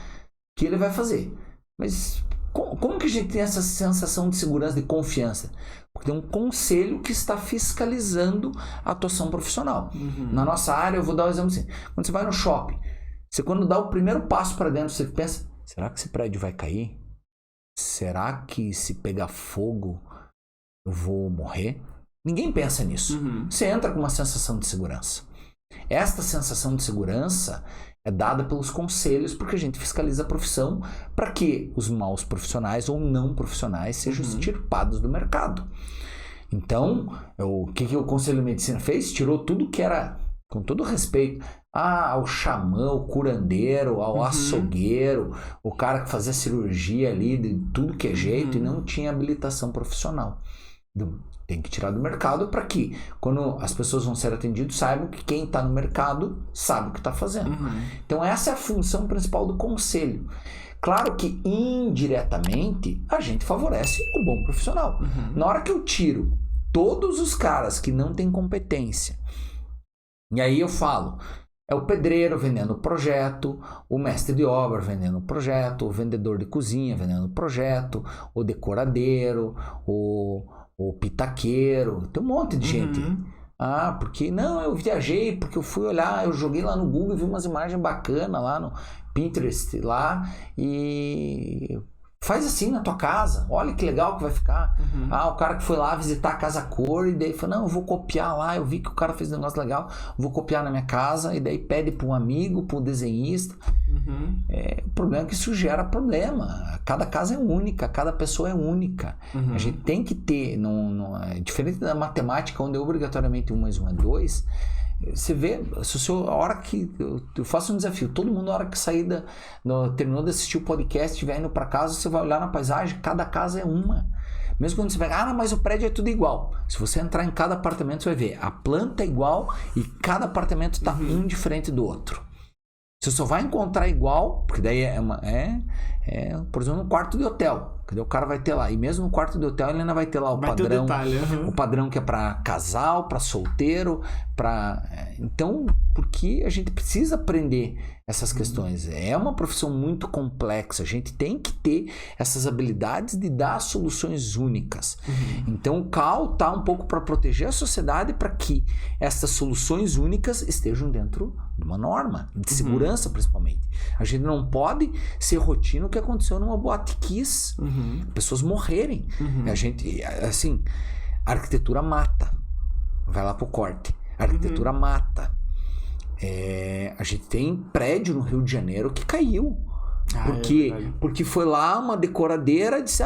que ele vai fazer. Mas como que a gente tem essa sensação de segurança, de confiança? Porque tem um conselho que está fiscalizando a atuação profissional. Na nossa área, eu vou dar um exemplo assim. Quando você vai no shopping, você quando dá o primeiro passo para dentro, você pensa, será que esse prédio vai cair? Será que se pegar fogo eu vou morrer? Ninguém pensa nisso. Você entra com uma sensação de segurança. Esta sensação de segurança é dada pelos conselhos, porque a gente fiscaliza a profissão para que os maus profissionais ou não profissionais sejam extirpados do mercado. Então, o que o Conselho de Medicina fez? Tirou tudo que era, com todo respeito, ao xamã, o curandeiro, ao açougueiro, o cara que fazia cirurgia ali, de tudo que é jeito, e não tinha habilitação profissional. Tem que tirar do mercado para que, quando as pessoas vão ser atendidas, saibam que quem está no mercado sabe o que está fazendo. Então essa é a função principal do conselho. Claro que indiretamente a gente favorece o bom profissional. Na hora que eu tiro todos os caras que não têm competência, e aí eu falo, é o pedreiro vendendo o projeto, o mestre de obra vendendo o projeto, o vendedor de cozinha vendendo o projeto, o decoradeiro, o pitaqueiro, tem um monte de gente. Porque não, eu viajei, porque eu fui olhar, eu joguei lá no Google, vi umas imagens bacanas lá no Pinterest lá e faz assim na tua casa, olha que legal que vai ficar. O cara que foi lá visitar a Casa Cor e daí falou, não, eu vou copiar lá, eu vi que o cara fez um negócio legal, vou copiar na minha casa, e daí pede para um amigo, para um desenhista. O problema é que isso gera problema. Cada casa é única, cada pessoa é única. A gente tem que ter, diferente da matemática, onde obrigatoriamente 1 mais 1 é 2, você vê, a hora que eu faço um desafio, todo mundo, a hora que sair terminou de assistir o podcast, estiver indo para casa, você vai olhar na paisagem, cada casa é uma. Mesmo quando você vai, mas o prédio é tudo igual. Se você entrar em cada apartamento, você vai ver, a planta é igual e cada apartamento está um diferente do outro. Você só vai encontrar igual, porque daí por exemplo, um quarto de hotel. Que daí o cara vai ter lá. E mesmo no quarto de hotel ele ainda vai ter lá o padrão. O padrão que é para casal, para solteiro, então, porque a gente precisa aprender essas questões. É uma profissão muito complexa. A gente tem que ter essas habilidades de dar soluções únicas. Então o CAL está um pouco para proteger a sociedade para que essas soluções únicas estejam dentro de uma norma, de segurança principalmente. A gente não pode ser rotina o que aconteceu numa Boate Kiss. Pessoas morrerem. A gente, assim, a arquitetura mata. Vai lá pro corte. A arquitetura mata. A gente tem prédio no Rio de Janeiro que caiu. Porque foi lá uma decoradeira e disse,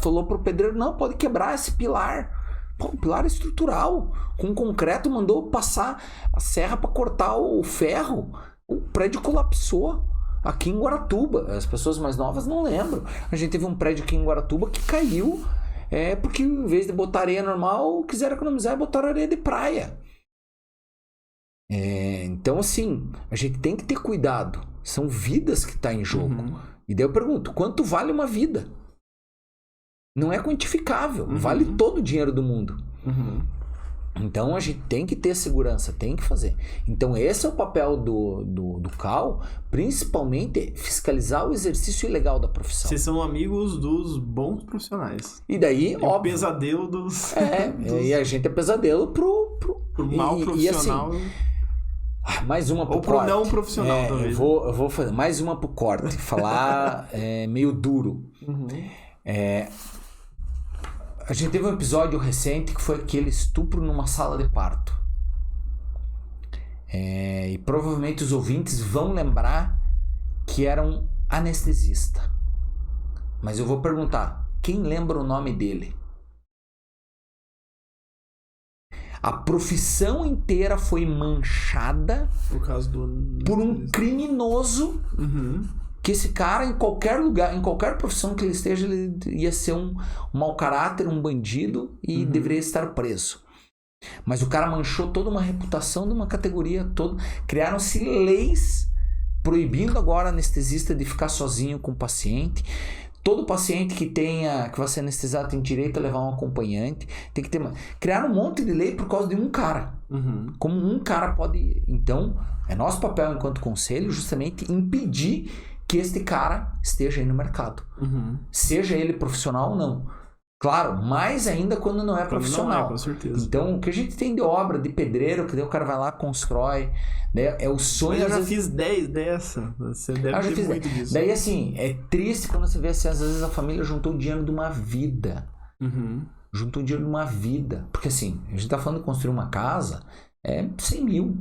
falou pro pedreiro, não, pode quebrar esse pilar. O pilar é estrutural. Com concreto mandou passar a serra para cortar o ferro. O prédio colapsou. Aqui em Guaratuba, as pessoas mais novas não lembram. A gente teve um prédio aqui em Guaratuba que caiu, porque em vez de botar areia normal, quiseram economizar e botaram areia de praia. Então, assim, a gente tem que ter cuidado. São vidas que estão em jogo. E daí eu pergunto, quanto vale uma vida? Não é quantificável, vale todo o dinheiro do mundo. Então a gente tem que ter segurança, tem que fazer. Então esse é o papel do CAL, principalmente fiscalizar o exercício ilegal da profissão. Vocês são amigos dos bons profissionais. E daí, óbvio. O pesadelo dos... E a gente é pesadelo pro mal profissional. E assim, mais uma pro corte. Ou pro não profissional, talvez. Eu vou fazer mais uma pro corte, falar meio duro. A gente teve um episódio recente que foi aquele estupro numa sala de parto. E provavelmente os ouvintes vão lembrar que era um anestesista. Mas eu vou perguntar, quem lembra o nome dele? A profissão inteira foi manchada por um criminoso. Que esse cara, em qualquer lugar, em qualquer profissão que ele esteja, ele ia ser um mau caráter, um bandido e deveria estar preso. Mas o cara manchou toda uma reputação de uma categoria toda. Criaram-se leis proibindo agora anestesista de ficar sozinho com o paciente. Todo paciente que vai ser anestesiado tem direito a levar um acompanhante. Tem que ter... Criaram um monte de lei por causa de um cara. Como um cara pode... Então, é nosso papel enquanto conselho justamente impedir que este cara esteja aí no mercado. Seja ele profissional ou não. Claro, mais ainda quando não é profissional. Não é, com certeza. Então, o que a gente tem de obra, de pedreiro, que daí o cara vai lá, constrói, né? É o sonho... Eu já fiz 10 dessa. Você deve ter muito disso. Daí, assim, é triste quando você vê assim, às vezes a família juntou o dinheiro de uma vida. Juntou o dinheiro de uma vida. Porque assim, a gente tá falando de construir uma casa, é 100 mil.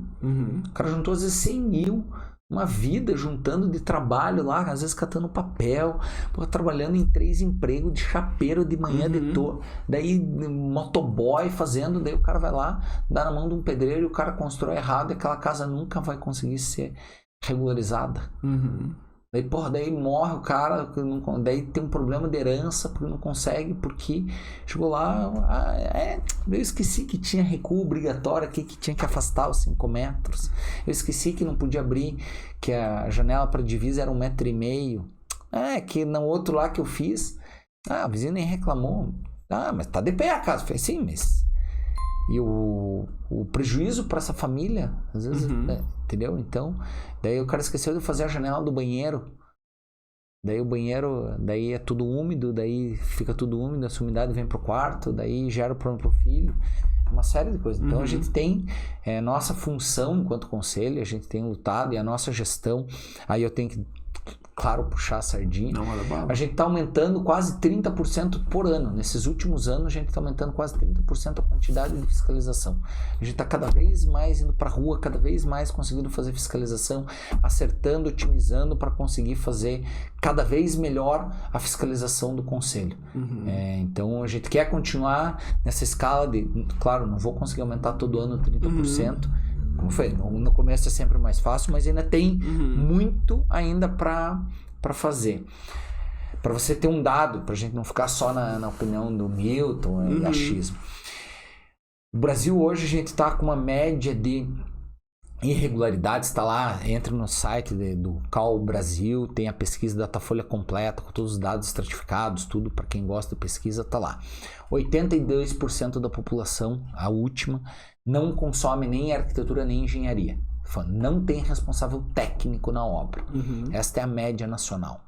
O cara juntou às vezes 100 mil. Uma vida juntando de trabalho lá, às vezes catando papel, trabalhando em 3 empregos de chapeiro de manhã, daí motoboy fazendo, daí o cara vai lá, dá na mão de um pedreiro e o cara constrói errado e aquela casa nunca vai conseguir ser regularizada. Daí morre o cara, daí tem um problema de herança porque não consegue, porque chegou lá, eu esqueci que tinha recuo obrigatório aqui, que tinha que afastar os 5 metros, eu esqueci que não podia abrir, que a janela para divisa era 1,5 metro, que no outro lá que eu fiz, a vizinha nem reclamou, mas tá de pé a casa, eu falei, sim, mas... E o prejuízo para essa família, às vezes, entendeu? Então, daí o cara esqueceu de fazer a janela do banheiro. Daí o banheiro, daí é tudo úmido, daí fica tudo úmido, essa umidade vem pro quarto, daí gera o problema pro filho. Uma série de coisas. Então a gente tem nossa função enquanto conselho, a gente tem lutado e a nossa gestão, aí eu tenho que, claro, puxar a sardinha. A gente está aumentando quase 30% por ano. Nesses últimos anos, a gente está aumentando quase 30% a quantidade de fiscalização. A gente está cada vez mais indo para a rua, cada vez mais conseguindo fazer fiscalização, acertando, otimizando para conseguir fazer cada vez melhor a fiscalização do conselho. Então, a gente quer continuar nessa escala de... Claro, não vou conseguir aumentar todo ano 30%. Como foi? No começo é sempre mais fácil, mas ainda tem muito ainda para fazer. Para você ter um dado, para a gente não ficar só na opinião do Milton e achismo. O Brasil hoje a gente está com uma média de irregularidades, está lá, entra no site do Cal Brasil, tem a pesquisa da Datafolha completa, com todos os dados estratificados, tudo para quem gosta de pesquisa, está lá. 82% da população, a última, não consome nem arquitetura nem engenharia. Não tem responsável técnico na obra. Esta é a média nacional.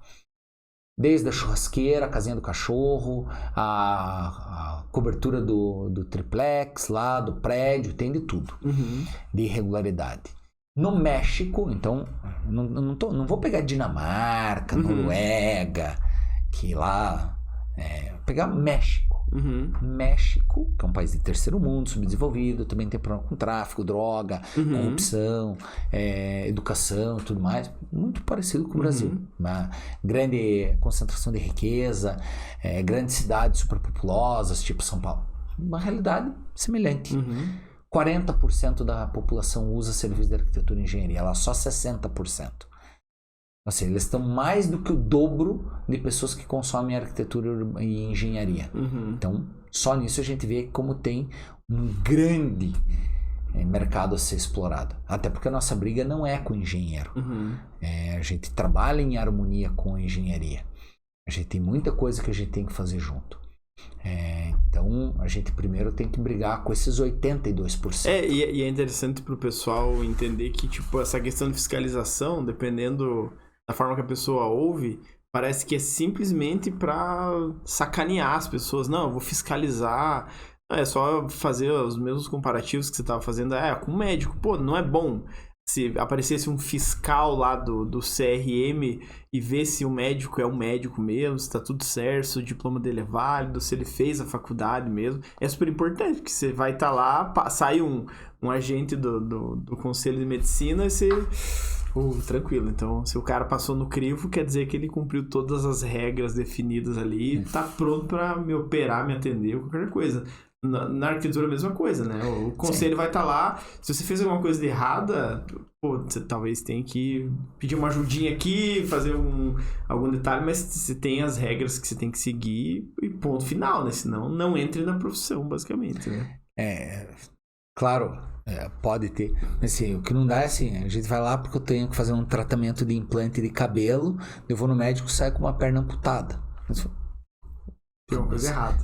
Desde a churrasqueira, a casinha do cachorro, a cobertura do triplex lá, do prédio, tem de tudo. De irregularidade. No México, então, não vou pegar Dinamarca, Noruega, que lá... pegar México. México, que é um país de terceiro mundo, subdesenvolvido, também tem problema com tráfico, droga, corrupção, educação, tudo mais, muito parecido com o Brasil. Uma grande concentração de riqueza, grandes cidades superpopulosas, tipo São Paulo. Uma realidade semelhante. 40% da população usa serviço de arquitetura e engenharia, lá só 60%. Ou seja, eles estão mais do que o dobro de pessoas que consomem arquitetura e engenharia. Então, só nisso a gente vê como tem um grande mercado a ser explorado. Até porque a nossa briga não é com o engenheiro. A gente trabalha em harmonia com a engenharia. A gente tem muita coisa que a gente tem que fazer junto. Então, a gente primeiro tem que brigar com esses 82%. E é interessante para o pessoal entender que, tipo, essa questão de fiscalização, dependendo... da forma que a pessoa ouve, parece que é simplesmente para sacanear as pessoas. Não, eu vou fiscalizar. É só fazer os mesmos comparativos que você estava fazendo. Com o médico. Pô, não é bom se aparecesse um fiscal lá do CRM e ver se o médico é um médico mesmo, se tá tudo certo, se o diploma dele é válido, se ele fez a faculdade mesmo. É super importante, porque você vai estar lá, sai um agente do Conselho de Medicina e você... tranquilo. Então, se o cara passou no crivo, quer dizer que ele cumpriu todas as regras definidas ali e tá pronto para me operar, me atender, qualquer coisa. Na arquitetura, a mesma coisa, né? O conselho vai estar lá. Se você fez alguma coisa de errada, você talvez tenha que pedir uma ajudinha aqui, fazer algum detalhe, mas você tem as regras que você tem que seguir e ponto final, né? Senão, não entre na profissão, basicamente, né? Claro, pode ter. Assim, o que não dá é assim, a gente vai lá porque eu tenho que fazer um tratamento de implante de cabelo, eu vou no médico e saio com uma perna amputada. Tem uma coisa errada.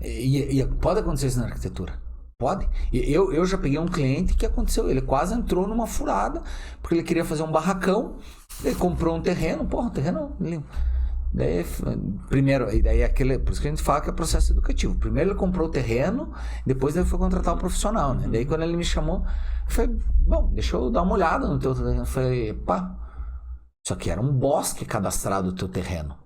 E pode acontecer isso na arquitetura. Pode. Eu já peguei um cliente que aconteceu, ele quase entrou numa furada, porque ele queria fazer um barracão, ele comprou um terreno, um terreno limpo. Daí, primeiro, e daí por isso que a gente fala que é processo educativo. Primeiro ele comprou o terreno, depois ele foi contratar um profissional, né? Daí quando ele me chamou, eu falei, bom, deixa eu dar uma olhada no teu terreno. Eu falei, pá, isso aqui era um bosque cadastrado o teu terreno.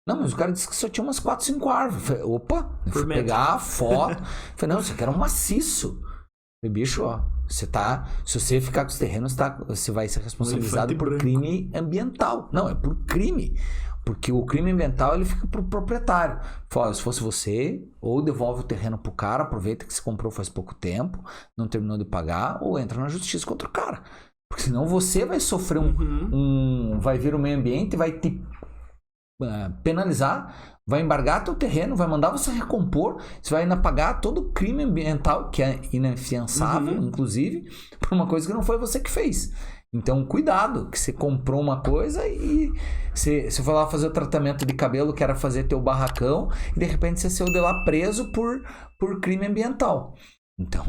Não, mas o cara disse que só tinha umas 4, 5 árvores. Eu falei, opa, eu fui pegar a foto. Eu falei, não, isso aqui era um maciço. Eu falei, bicho, ó, se você ficar com os terrenos, você vai ser responsabilizado por crime ambiental. Não, é por crime. Porque o crime ambiental, ele fica pro proprietário. Fala, se fosse você, ou devolve o terreno pro cara, aproveita que você comprou faz pouco tempo, não terminou de pagar, ou entra na justiça contra o cara. Porque senão você vai sofrer vai vir o meio ambiente, vai te penalizar, vai embargar teu terreno, vai mandar você recompor, você vai ainda pagar todo o crime ambiental, que é inafiançável, inclusive, por uma coisa que não foi você que fez. Então, cuidado, que você comprou uma coisa e você foi lá fazer o tratamento de cabelo, que era fazer teu barracão, e de repente você saiu de lá preso por crime ambiental. Então,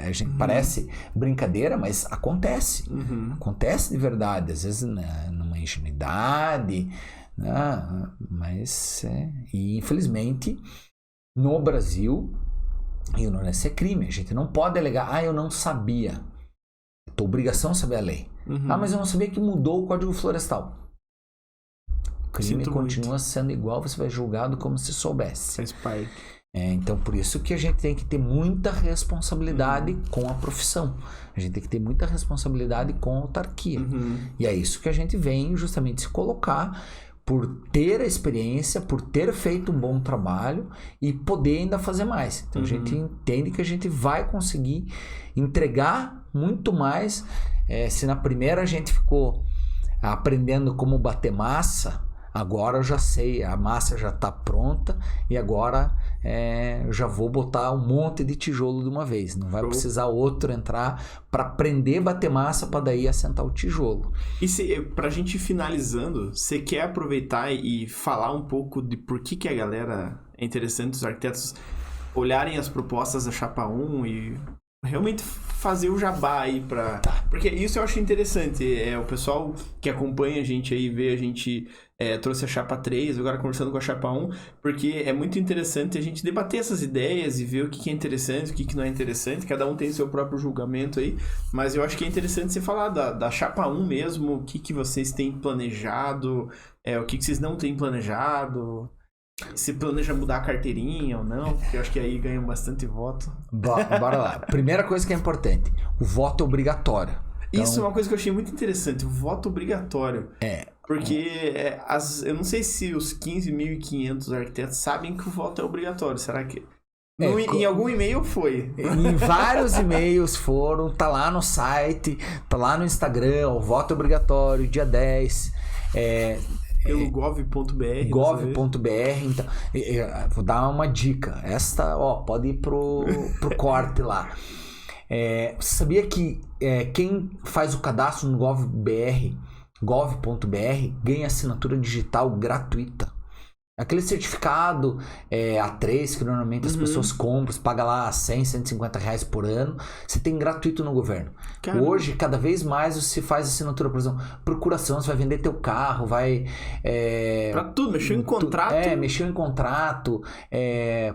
a gente parece brincadeira, mas acontece. Acontece de verdade, às vezes numa ingenuidade, mas e infelizmente no Brasil isso é crime. A gente não pode alegar, eu não sabia. É tua obrigação saber a lei. Mas eu não sabia que mudou o Código Florestal. O crime continua sendo igual, você vai julgado como se soubesse. Faz parte. Então, por isso que a gente tem que ter muita responsabilidade com a profissão. A gente tem que ter muita responsabilidade com a autarquia. E é isso que a gente vem justamente se colocar por ter a experiência, por ter feito um bom trabalho e poder ainda fazer mais. Então, a gente entende que a gente vai conseguir entregar muito mais. Se na primeira a gente ficou aprendendo como bater massa, agora eu já sei, a massa já está pronta e agora eu já vou botar um monte de tijolo de uma vez. Não vai precisar outro entrar para aprender a bater massa para daí assentar o tijolo. E para a gente ir finalizando, você quer aproveitar e falar um pouco de por que a galera é interessante, os arquitetos olharem as propostas da Chapa 1 e realmente fazer o jabá aí pra... Porque isso eu acho interessante. O pessoal que acompanha a gente aí, vê a gente trouxe a Chapa 3, agora conversando com a Chapa 1, porque é muito interessante a gente debater essas ideias e ver o que é interessante, o que não é interessante. Cada um tem seu próprio julgamento aí, mas eu acho que é interessante você falar da Chapa 1 mesmo, o que vocês têm planejado, o que vocês não têm planejado... Se planeja mudar a carteirinha ou não, porque eu acho que aí ganham bastante voto. Bora lá. Primeira coisa que é importante, o voto é obrigatório. Então... Isso é uma coisa que eu achei muito interessante, o voto obrigatório. Porque eu não sei se os 15.500 arquitetos sabem que o voto é obrigatório. Será que... Em algum e-mail foi. Em vários e-mails foram, tá lá no site, tá lá no Instagram, o voto é obrigatório, dia 10. Pelo gov.br. Gov.br. Então, vou dar uma dica. Esta, pode ir pro corte lá. Você sabia que quem faz o cadastro no gov.br ganha assinatura digital gratuita? Aquele certificado A3 que normalmente as pessoas compram, você paga lá 100, 150 reais por ano, você tem gratuito no governo. Caramba. Hoje, cada vez mais você faz assinatura, por exemplo, procuração, você vai vender teu carro, vai... Pra tudo, mexeu em contrato. Mexeu em contrato,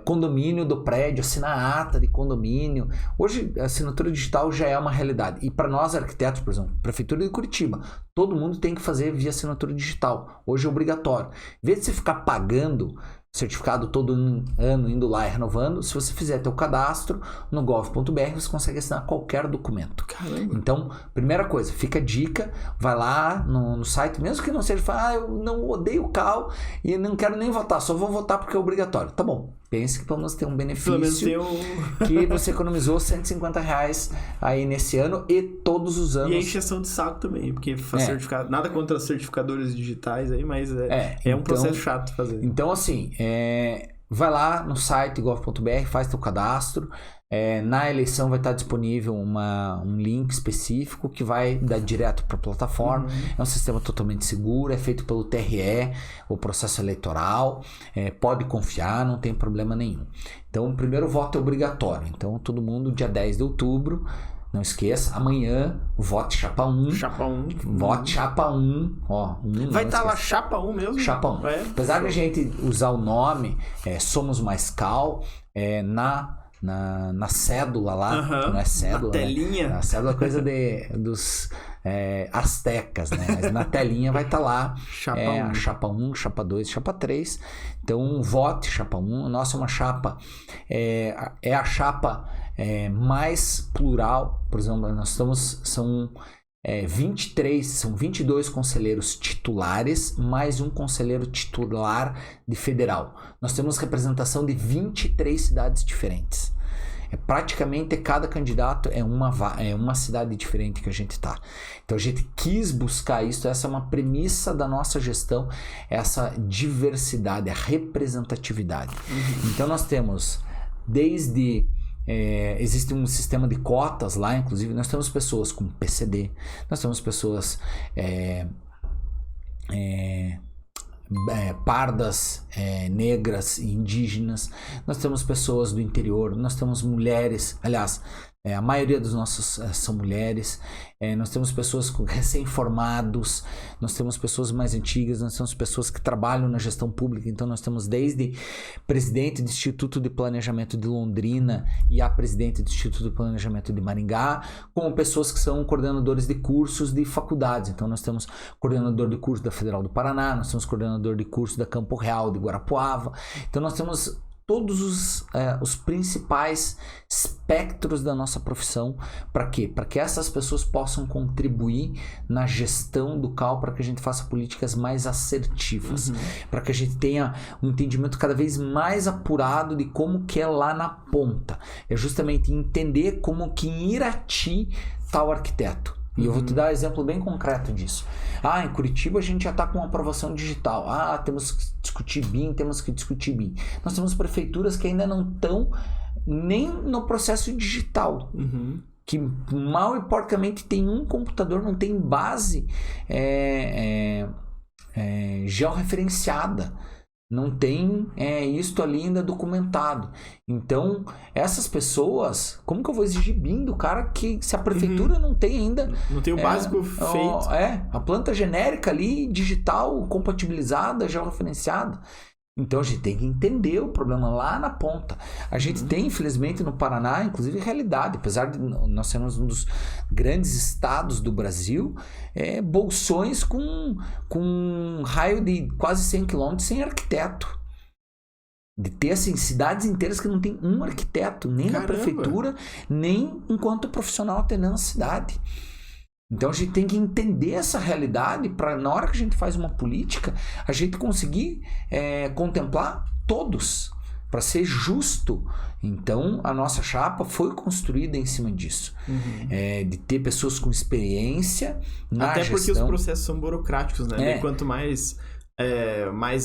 condomínio do prédio, assinar a ata de condomínio. Hoje, a assinatura digital já é uma realidade. E para nós, arquitetos, por exemplo, Prefeitura de Curitiba, todo mundo tem que fazer via assinatura digital. Hoje é obrigatório. Em vez de você ficar pagando certificado todo ano, indo lá e renovando, se você fizer teu cadastro no gov.br, você consegue assinar qualquer documento. Caramba. Então, primeira coisa, fica a dica, vai lá no site, mesmo que não seja, eu não odeio o CAL e não quero nem votar, só vou votar porque é obrigatório. Tá bom, pense que pelo menos tem um benefício que você economizou 150 reais aí nesse ano e todos os anos. E a encheção de saco também, porque certificado, nada contra certificadores digitais aí, mas é um processo chato fazer. Então, assim, vai lá no site gov.br, faz teu cadastro. Na eleição vai estar disponível um link específico que vai dar direto para a plataforma. É um sistema totalmente seguro, é feito pelo TRE, o processo eleitoral. Pode confiar, não tem problema nenhum. Então, o primeiro voto é obrigatório. Então, todo mundo, dia 10 de outubro, não esqueça, amanhã, vote Chapa 1. Chapa 1. Vote Chapa 1. Vai estar lá Chapa 1 mesmo? Chapa 1. Apesar de a gente usar o nome Somos Mais Cal, na cédula lá, que não é cédula, na telinha. Né? A cédula é coisa dos astecas, né? Mas na telinha vai estar lá Chapa 1, Chapa 2, Chapa 3. Então, vote Chapa 1. Nossa, uma chapa é a chapa mais plural. Por exemplo, são 22 conselheiros titulares, mais um conselheiro titular de federal. Nós temos representação de 23 cidades diferentes. Praticamente cada candidato é uma cidade diferente que a gente está. Então a gente quis buscar isso, essa é uma premissa da nossa gestão, essa diversidade, a representatividade. Então nós temos desde... existe um sistema de cotas lá, inclusive nós temos pessoas com PCD, nós temos pessoas pardas, negras e indígenas, nós temos pessoas do interior, nós temos mulheres, aliás, a maioria dos nossos são mulheres, nós temos pessoas recém-formados, nós temos pessoas mais antigas, nós temos pessoas que trabalham na gestão pública, então nós temos desde presidente do Instituto de Planejamento de Londrina e a presidente do Instituto de Planejamento de Maringá, como pessoas que são coordenadores de cursos de faculdades, então nós temos coordenador de curso da Federal do Paraná, nós temos coordenador de curso da Campo Real de Guarapuava, então nós temos todos os principais espectros da nossa profissão. Para quê? Para que essas pessoas possam contribuir na gestão do CAL, para que a gente faça políticas mais assertivas, para que a gente tenha um entendimento cada vez mais apurado de como que é lá na ponta. É justamente entender como que em Irati está o arquiteto. E eu vou te dar um exemplo bem concreto disso. Em Curitiba a gente já está com aprovação digital. Temos que discutir BIM, temos que discutir BIM. Nós temos prefeituras que ainda não estão nem no processo digital. Que mal e porcamente tem um computador, não tem base georreferenciada. Não tem isto ali ainda documentado. Então, essas pessoas, como que eu vou exigir BIM do cara que se a prefeitura não tem ainda... Não tem o básico feito. A planta genérica ali, digital, compatibilizada, georreferenciada. Então, a gente tem que entender o problema lá na ponta. A gente tem, infelizmente, no Paraná, inclusive, realidade. Apesar de nós sermos um dos grandes estados do Brasil, bolsões com um raio de quase 100 km sem arquiteto. De ter, assim, cidades inteiras que não tem um arquiteto, nem na prefeitura, nem enquanto profissional atendendo a cidade. Então a gente tem que entender essa realidade para, na hora que a gente faz uma política, a gente conseguir contemplar todos, para ser justo. Então a nossa chapa foi construída em cima disso, de ter pessoas com experiência na Até gestão. Porque os processos são burocráticos, né? E quanto mais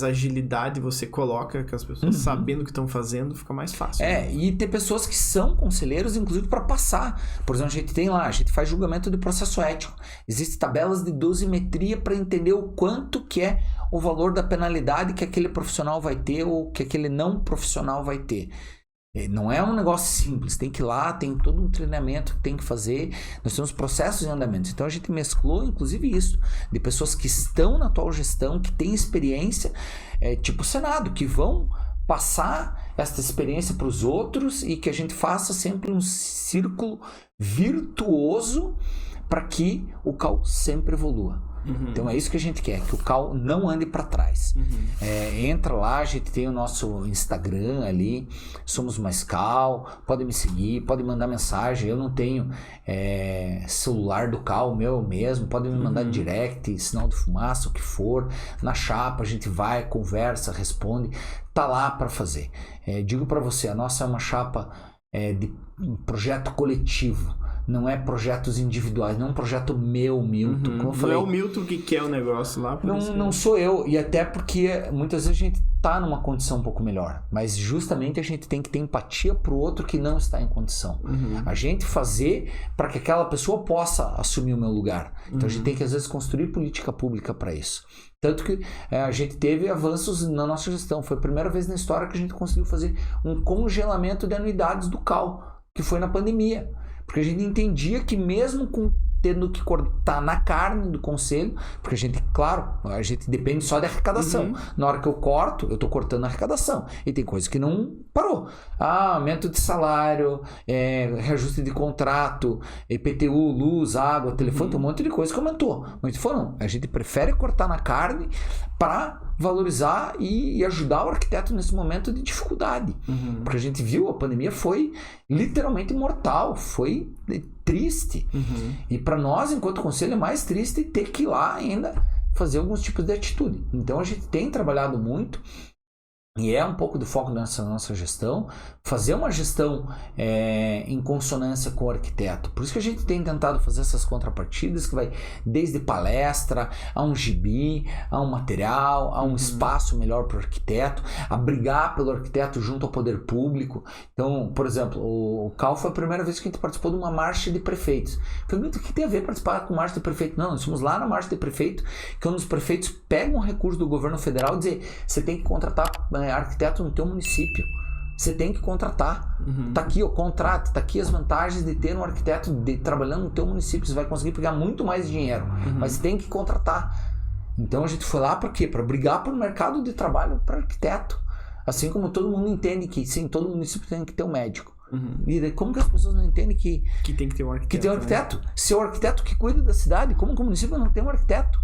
agilidade você coloca, que as pessoas sabendo o que estão fazendo, fica mais fácil. Né? E ter pessoas que são conselheiros, inclusive para passar. Por exemplo, a gente faz julgamento de processo ético. Existem tabelas de dosimetria para entender o quanto que é o valor da penalidade que aquele profissional vai ter ou que aquele não profissional vai ter. Não é um negócio simples, tem que ir lá, tem todo um treinamento que tem que fazer, nós temos processos em andamento. Então a gente mesclou inclusive isso, de pessoas que estão na atual gestão, que têm experiência, tipo o Senado, que vão passar essa experiência para os outros e que a gente faça sempre um círculo virtuoso para que o CAL sempre evolua. Então é isso que a gente quer, que o CAL não ande para trás. Entra lá, a gente tem o nosso Instagram ali, Somos Mais CAL, pode me seguir, pode mandar mensagem. Eu não tenho celular do CAL, meu mesmo, pode me mandar direct, sinal de fumaça, o que for. Na chapa a gente vai, conversa, responde, tá lá para fazer. Digo para você, a nossa é uma chapa de um projeto coletivo. não é projetos individuais, não é um projeto meu, Milton. Como eu falei, não é o Milton que quer o negócio lá. Não sou eu, e até porque muitas vezes a gente está numa condição um pouco melhor, mas justamente a gente tem que ter empatia pro outro que não está em condição. A gente fazer para que aquela pessoa possa assumir o meu lugar. Então a gente tem que às vezes construir política pública para isso. Tanto que a gente teve avanços na nossa gestão. Foi a primeira vez na história que a gente conseguiu fazer um congelamento de anuidades do CAL, que foi na pandemia. Porque a gente entendia que mesmo tendo que cortar na carne do conselho, porque a gente, claro, a gente depende só da arrecadação. Na hora que eu corto, eu estou cortando a arrecadação. E tem coisa que não parou. Aumento de salário, reajuste de contrato, IPTU, luz, água, telefone, tem um monte de coisa que aumentou. Mas foram, a gente prefere cortar na carne para valorizar e ajudar o arquiteto nesse momento de dificuldade. Porque a gente viu, a pandemia foi literalmente mortal, foi triste. E para nós, enquanto conselho, é mais triste ter que ir lá ainda fazer alguns tipos de atitude. Então a gente tem trabalhado muito, e é um pouco do foco dessa nossa gestão, fazer uma gestão em consonância com o arquiteto. Por isso que a gente tem tentado fazer essas contrapartidas, que vai desde palestra, a um gibi, a um material, a um espaço melhor para o arquiteto, a brigar pelo arquiteto junto ao poder público. Então, por exemplo, o CAL foi a primeira vez que a gente participou de uma marcha de prefeitos. Foi muito o que tem a ver participar com marcha de prefeito. Não, nós fomos lá na marcha de prefeito, que um dos prefeitos pega um recurso do governo federal e diz: você tem que contratar arquiteto no teu município. Você tem que contratar. Tá aqui o contrato, tá aqui as vantagens de ter um arquiteto trabalhando no teu município. Você vai conseguir pegar muito mais dinheiro, mas você tem que contratar. Então a gente foi lá para quê? Para brigar por mercado de trabalho para arquiteto. Assim como todo mundo entende que sim, todo município tem que ter um médico. E como que as pessoas não entendem que tem que ter um arquiteto? Que tem um arquiteto. Né? Se é o arquiteto que cuida da cidade, como que o município não tem um arquiteto?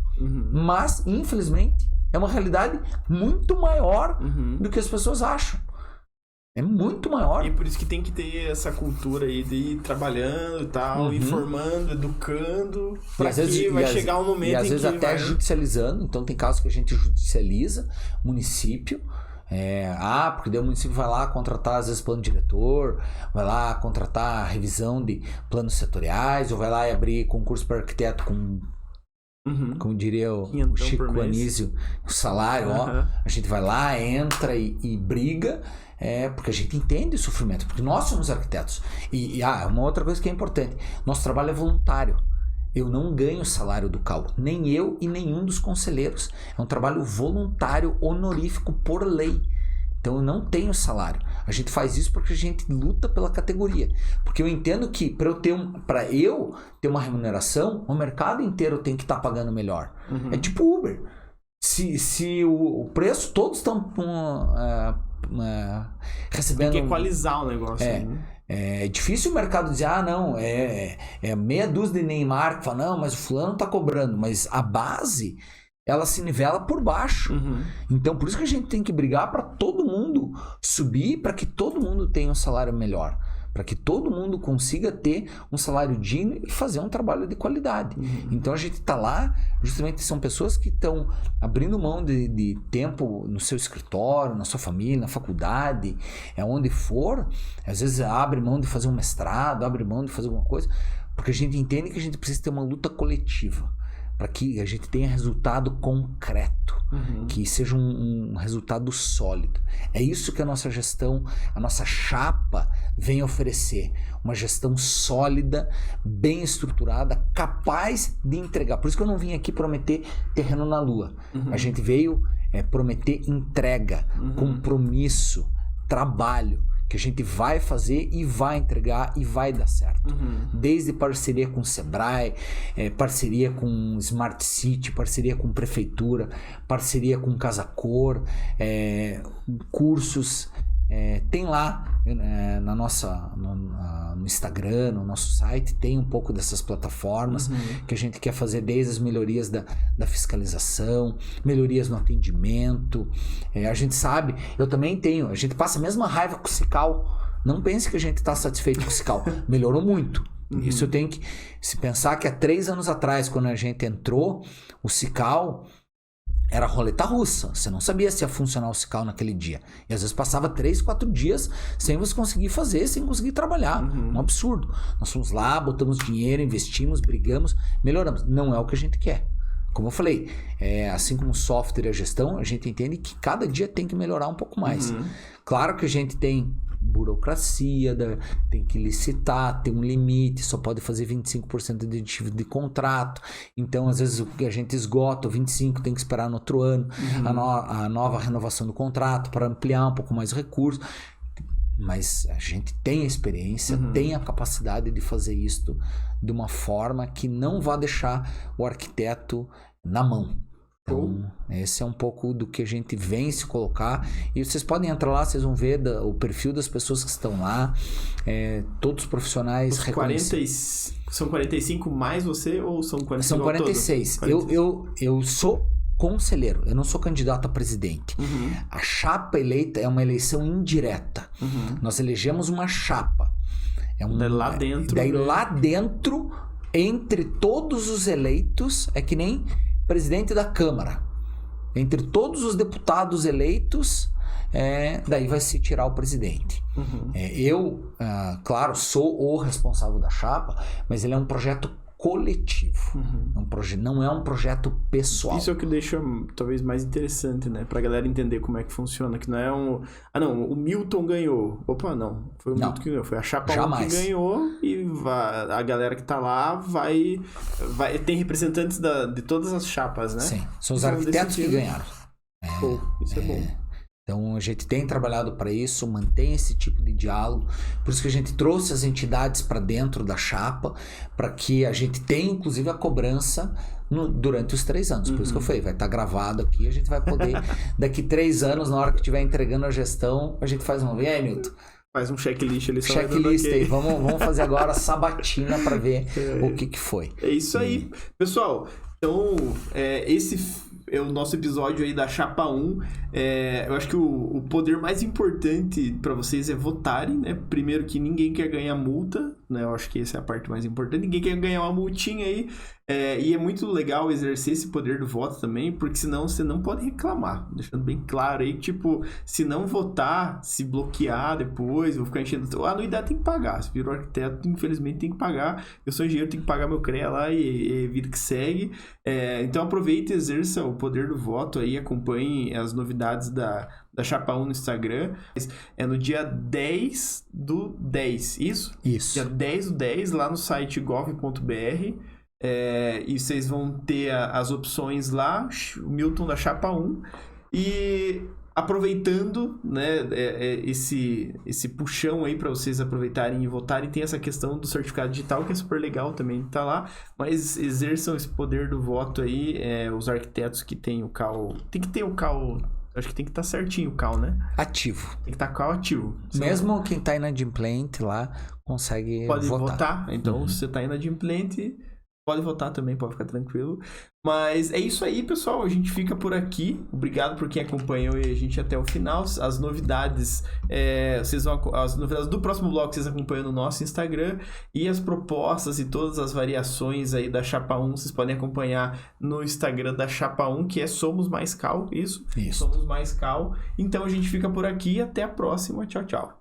Mas, infelizmente, é uma realidade muito maior do que as pessoas acham. É muito maior. E por isso que tem que ter essa cultura aí de ir trabalhando e tal, informando, educando. Às vezes vai chegar um momento em que... às vezes até judicializando. Então tem casos que a gente judicializa município. Porque daí o município vai lá contratar às vezes plano diretor, vai lá contratar revisão de planos setoriais, ou vai lá e abrir concurso para arquiteto com... Como diria o Chico Anísio, o salário, a gente vai lá, entra e briga, porque a gente entende o sofrimento, porque nós somos arquitetos. E uma outra coisa que é importante, nosso trabalho é voluntário. Eu não ganho o salário do CAL, nem eu e nenhum dos conselheiros. É um trabalho voluntário, honorífico por lei. Então eu não tenho salário. A gente faz isso porque a gente luta pela categoria. Porque eu entendo que para eu ter uma remuneração, o mercado inteiro tem que estar pagando melhor. É tipo Uber. Se o preço, todos estão recebendo... Tem que equalizar o negócio. É difícil o mercado dizer, não, é meia dúzia de Neymar que fala, não, mas o fulano está cobrando. Mas a base... ela se nivela por baixo. Então, por isso que a gente tem que brigar para todo mundo subir, para que todo mundo tenha um salário melhor, para que todo mundo consiga ter um salário digno e fazer um trabalho de qualidade. Então, a gente está lá, justamente são pessoas que estão abrindo mão de tempo no seu escritório, na sua família, na faculdade, onde for. Às vezes abre mão de fazer um mestrado, abre mão de fazer alguma coisa, porque a gente entende que a gente precisa ter uma luta coletiva, para que a gente tenha resultado concreto, que seja um resultado sólido. É isso que a nossa gestão, a nossa chapa vem oferecer. Uma gestão sólida, bem estruturada, capaz de entregar. Por isso que eu não vim aqui prometer terreno na lua. A gente veio prometer entrega, compromisso, trabalho, que a gente vai fazer e vai entregar e vai dar certo. Desde parceria com o Sebrae, parceria com Smart City, parceria com Prefeitura, parceria com Casa Cor, cursos. Tem lá no Instagram, no nosso site, tem um pouco dessas plataformas que a gente quer fazer, desde as melhorias da fiscalização, melhorias no atendimento. A gente sabe, eu também tenho, a gente passa a mesma raiva com o Cical. Não pense que a gente está satisfeito com o Cical. Melhorou muito. Isso eu tenho que se pensar que há 3 anos atrás, quando a gente entrou, o Cical era roleta russa. Você não sabia se ia funcionar o SICAL naquele dia. E às vezes passava 3, 4 dias sem você conseguir fazer, sem conseguir trabalhar. Um absurdo. Nós fomos lá, botamos dinheiro, investimos, brigamos, melhoramos. Não é o que a gente quer. Como eu falei, assim como o software e a gestão, a gente entende que cada dia tem que melhorar um pouco mais. Claro que a gente tem burocracia, tem que licitar, tem um limite, só pode fazer 25% de contrato. Então, às vezes, o que a gente esgota, o 25% tem que esperar no outro ano, a nova renovação do contrato para ampliar um pouco mais o recurso. Mas a gente tem a experiência, tem a capacidade de fazer isso de uma forma que não vá deixar o arquiteto na mão. Então, esse é um pouco do que a gente vem se colocar. E vocês podem entrar lá, vocês vão ver o perfil das pessoas que estão lá. Todos os profissionais reconhecidos. São 45 mais você ou são 45? São 46. 46. Eu sou conselheiro, eu não sou candidato a presidente. A chapa eleita é uma eleição indireta. Nós elegemos uma chapa. Daí lá dentro. Lá dentro, entre todos os eleitos, é que nem presidente da Câmara. Entre todos os deputados eleitos, daí vai se tirar o presidente. Eu, claro, sou o responsável da chapa, mas ele é um projeto coletivo. Não é um projeto pessoal. Isso é o que deixa talvez mais interessante, né? Pra galera entender como é que funciona. Que não é o Milton ganhou. Opa, não. Foi o Milton que ganhou. Foi a chapa 1 que ganhou e a galera que tá lá tem representantes de todas as chapas, né? Sim. São os arquitetos que ganharam. Isso é bom. Então, a gente tem trabalhado para isso, mantém esse tipo de diálogo. Por isso que a gente trouxe as entidades para dentro da chapa, para que a gente tenha, inclusive, a cobrança durante os 3 anos. Por isso que eu falei, vai estar gravado aqui, a gente vai poder, daqui 3 anos, na hora que estiver entregando a gestão, a gente faz e aí, Milton? Faz um checklist ali. Checklist aí, vamos fazer agora a sabatina para ver o que foi. É isso aí. Pessoal, então, esse é o nosso episódio aí da Chapa 1. Eu acho que o poder mais importante para vocês é votarem, né? Primeiro que ninguém quer ganhar multa, né? Eu acho que essa é a parte mais importante. Ninguém quer ganhar uma multinha aí. E é muito legal exercer esse poder do voto também, porque senão você não pode reclamar. Deixando bem claro aí, tipo, se não votar, se bloquear depois, vou ficar enchendo... A anuidade tem que pagar. Se virou arquiteto, infelizmente tem que pagar. Eu sou engenheiro, tenho que pagar meu CREA lá e vida que segue. Então aproveite e exerça o poder do voto aí, acompanhe as novidades da Chapa 1 no Instagram. É no dia 10/10, isso? Isso. Dia 10/10, lá no site gov.br. E vocês vão ter as opções lá, o Milton da Chapa 1. E aproveitando, né, esse puxão aí para vocês aproveitarem e votarem, tem essa questão do certificado digital, que é super legal também, tá lá, mas exerçam esse poder do voto aí, os arquitetos que tem o CAL, tem que ter o CAL, acho que tem que estar certinho o CAL, né? Ativo. Tem que estar CAL ativo. Mesmo quem tá inadimplente lá consegue pode votar. Então, se você tá inadimplente, pode votar também, pode ficar tranquilo. Mas é isso aí, pessoal. A gente fica por aqui. Obrigado por quem acompanhou a gente até o final. As novidades, as novidades do próximo bloco vocês acompanham no nosso Instagram. E as propostas e todas as variações aí da Chapa 1, vocês podem acompanhar no Instagram da Chapa 1, que é Somos Mais Cal, isso? Isso. Somos Mais Cal. Então a gente fica por aqui. Até a próxima. Tchau, tchau.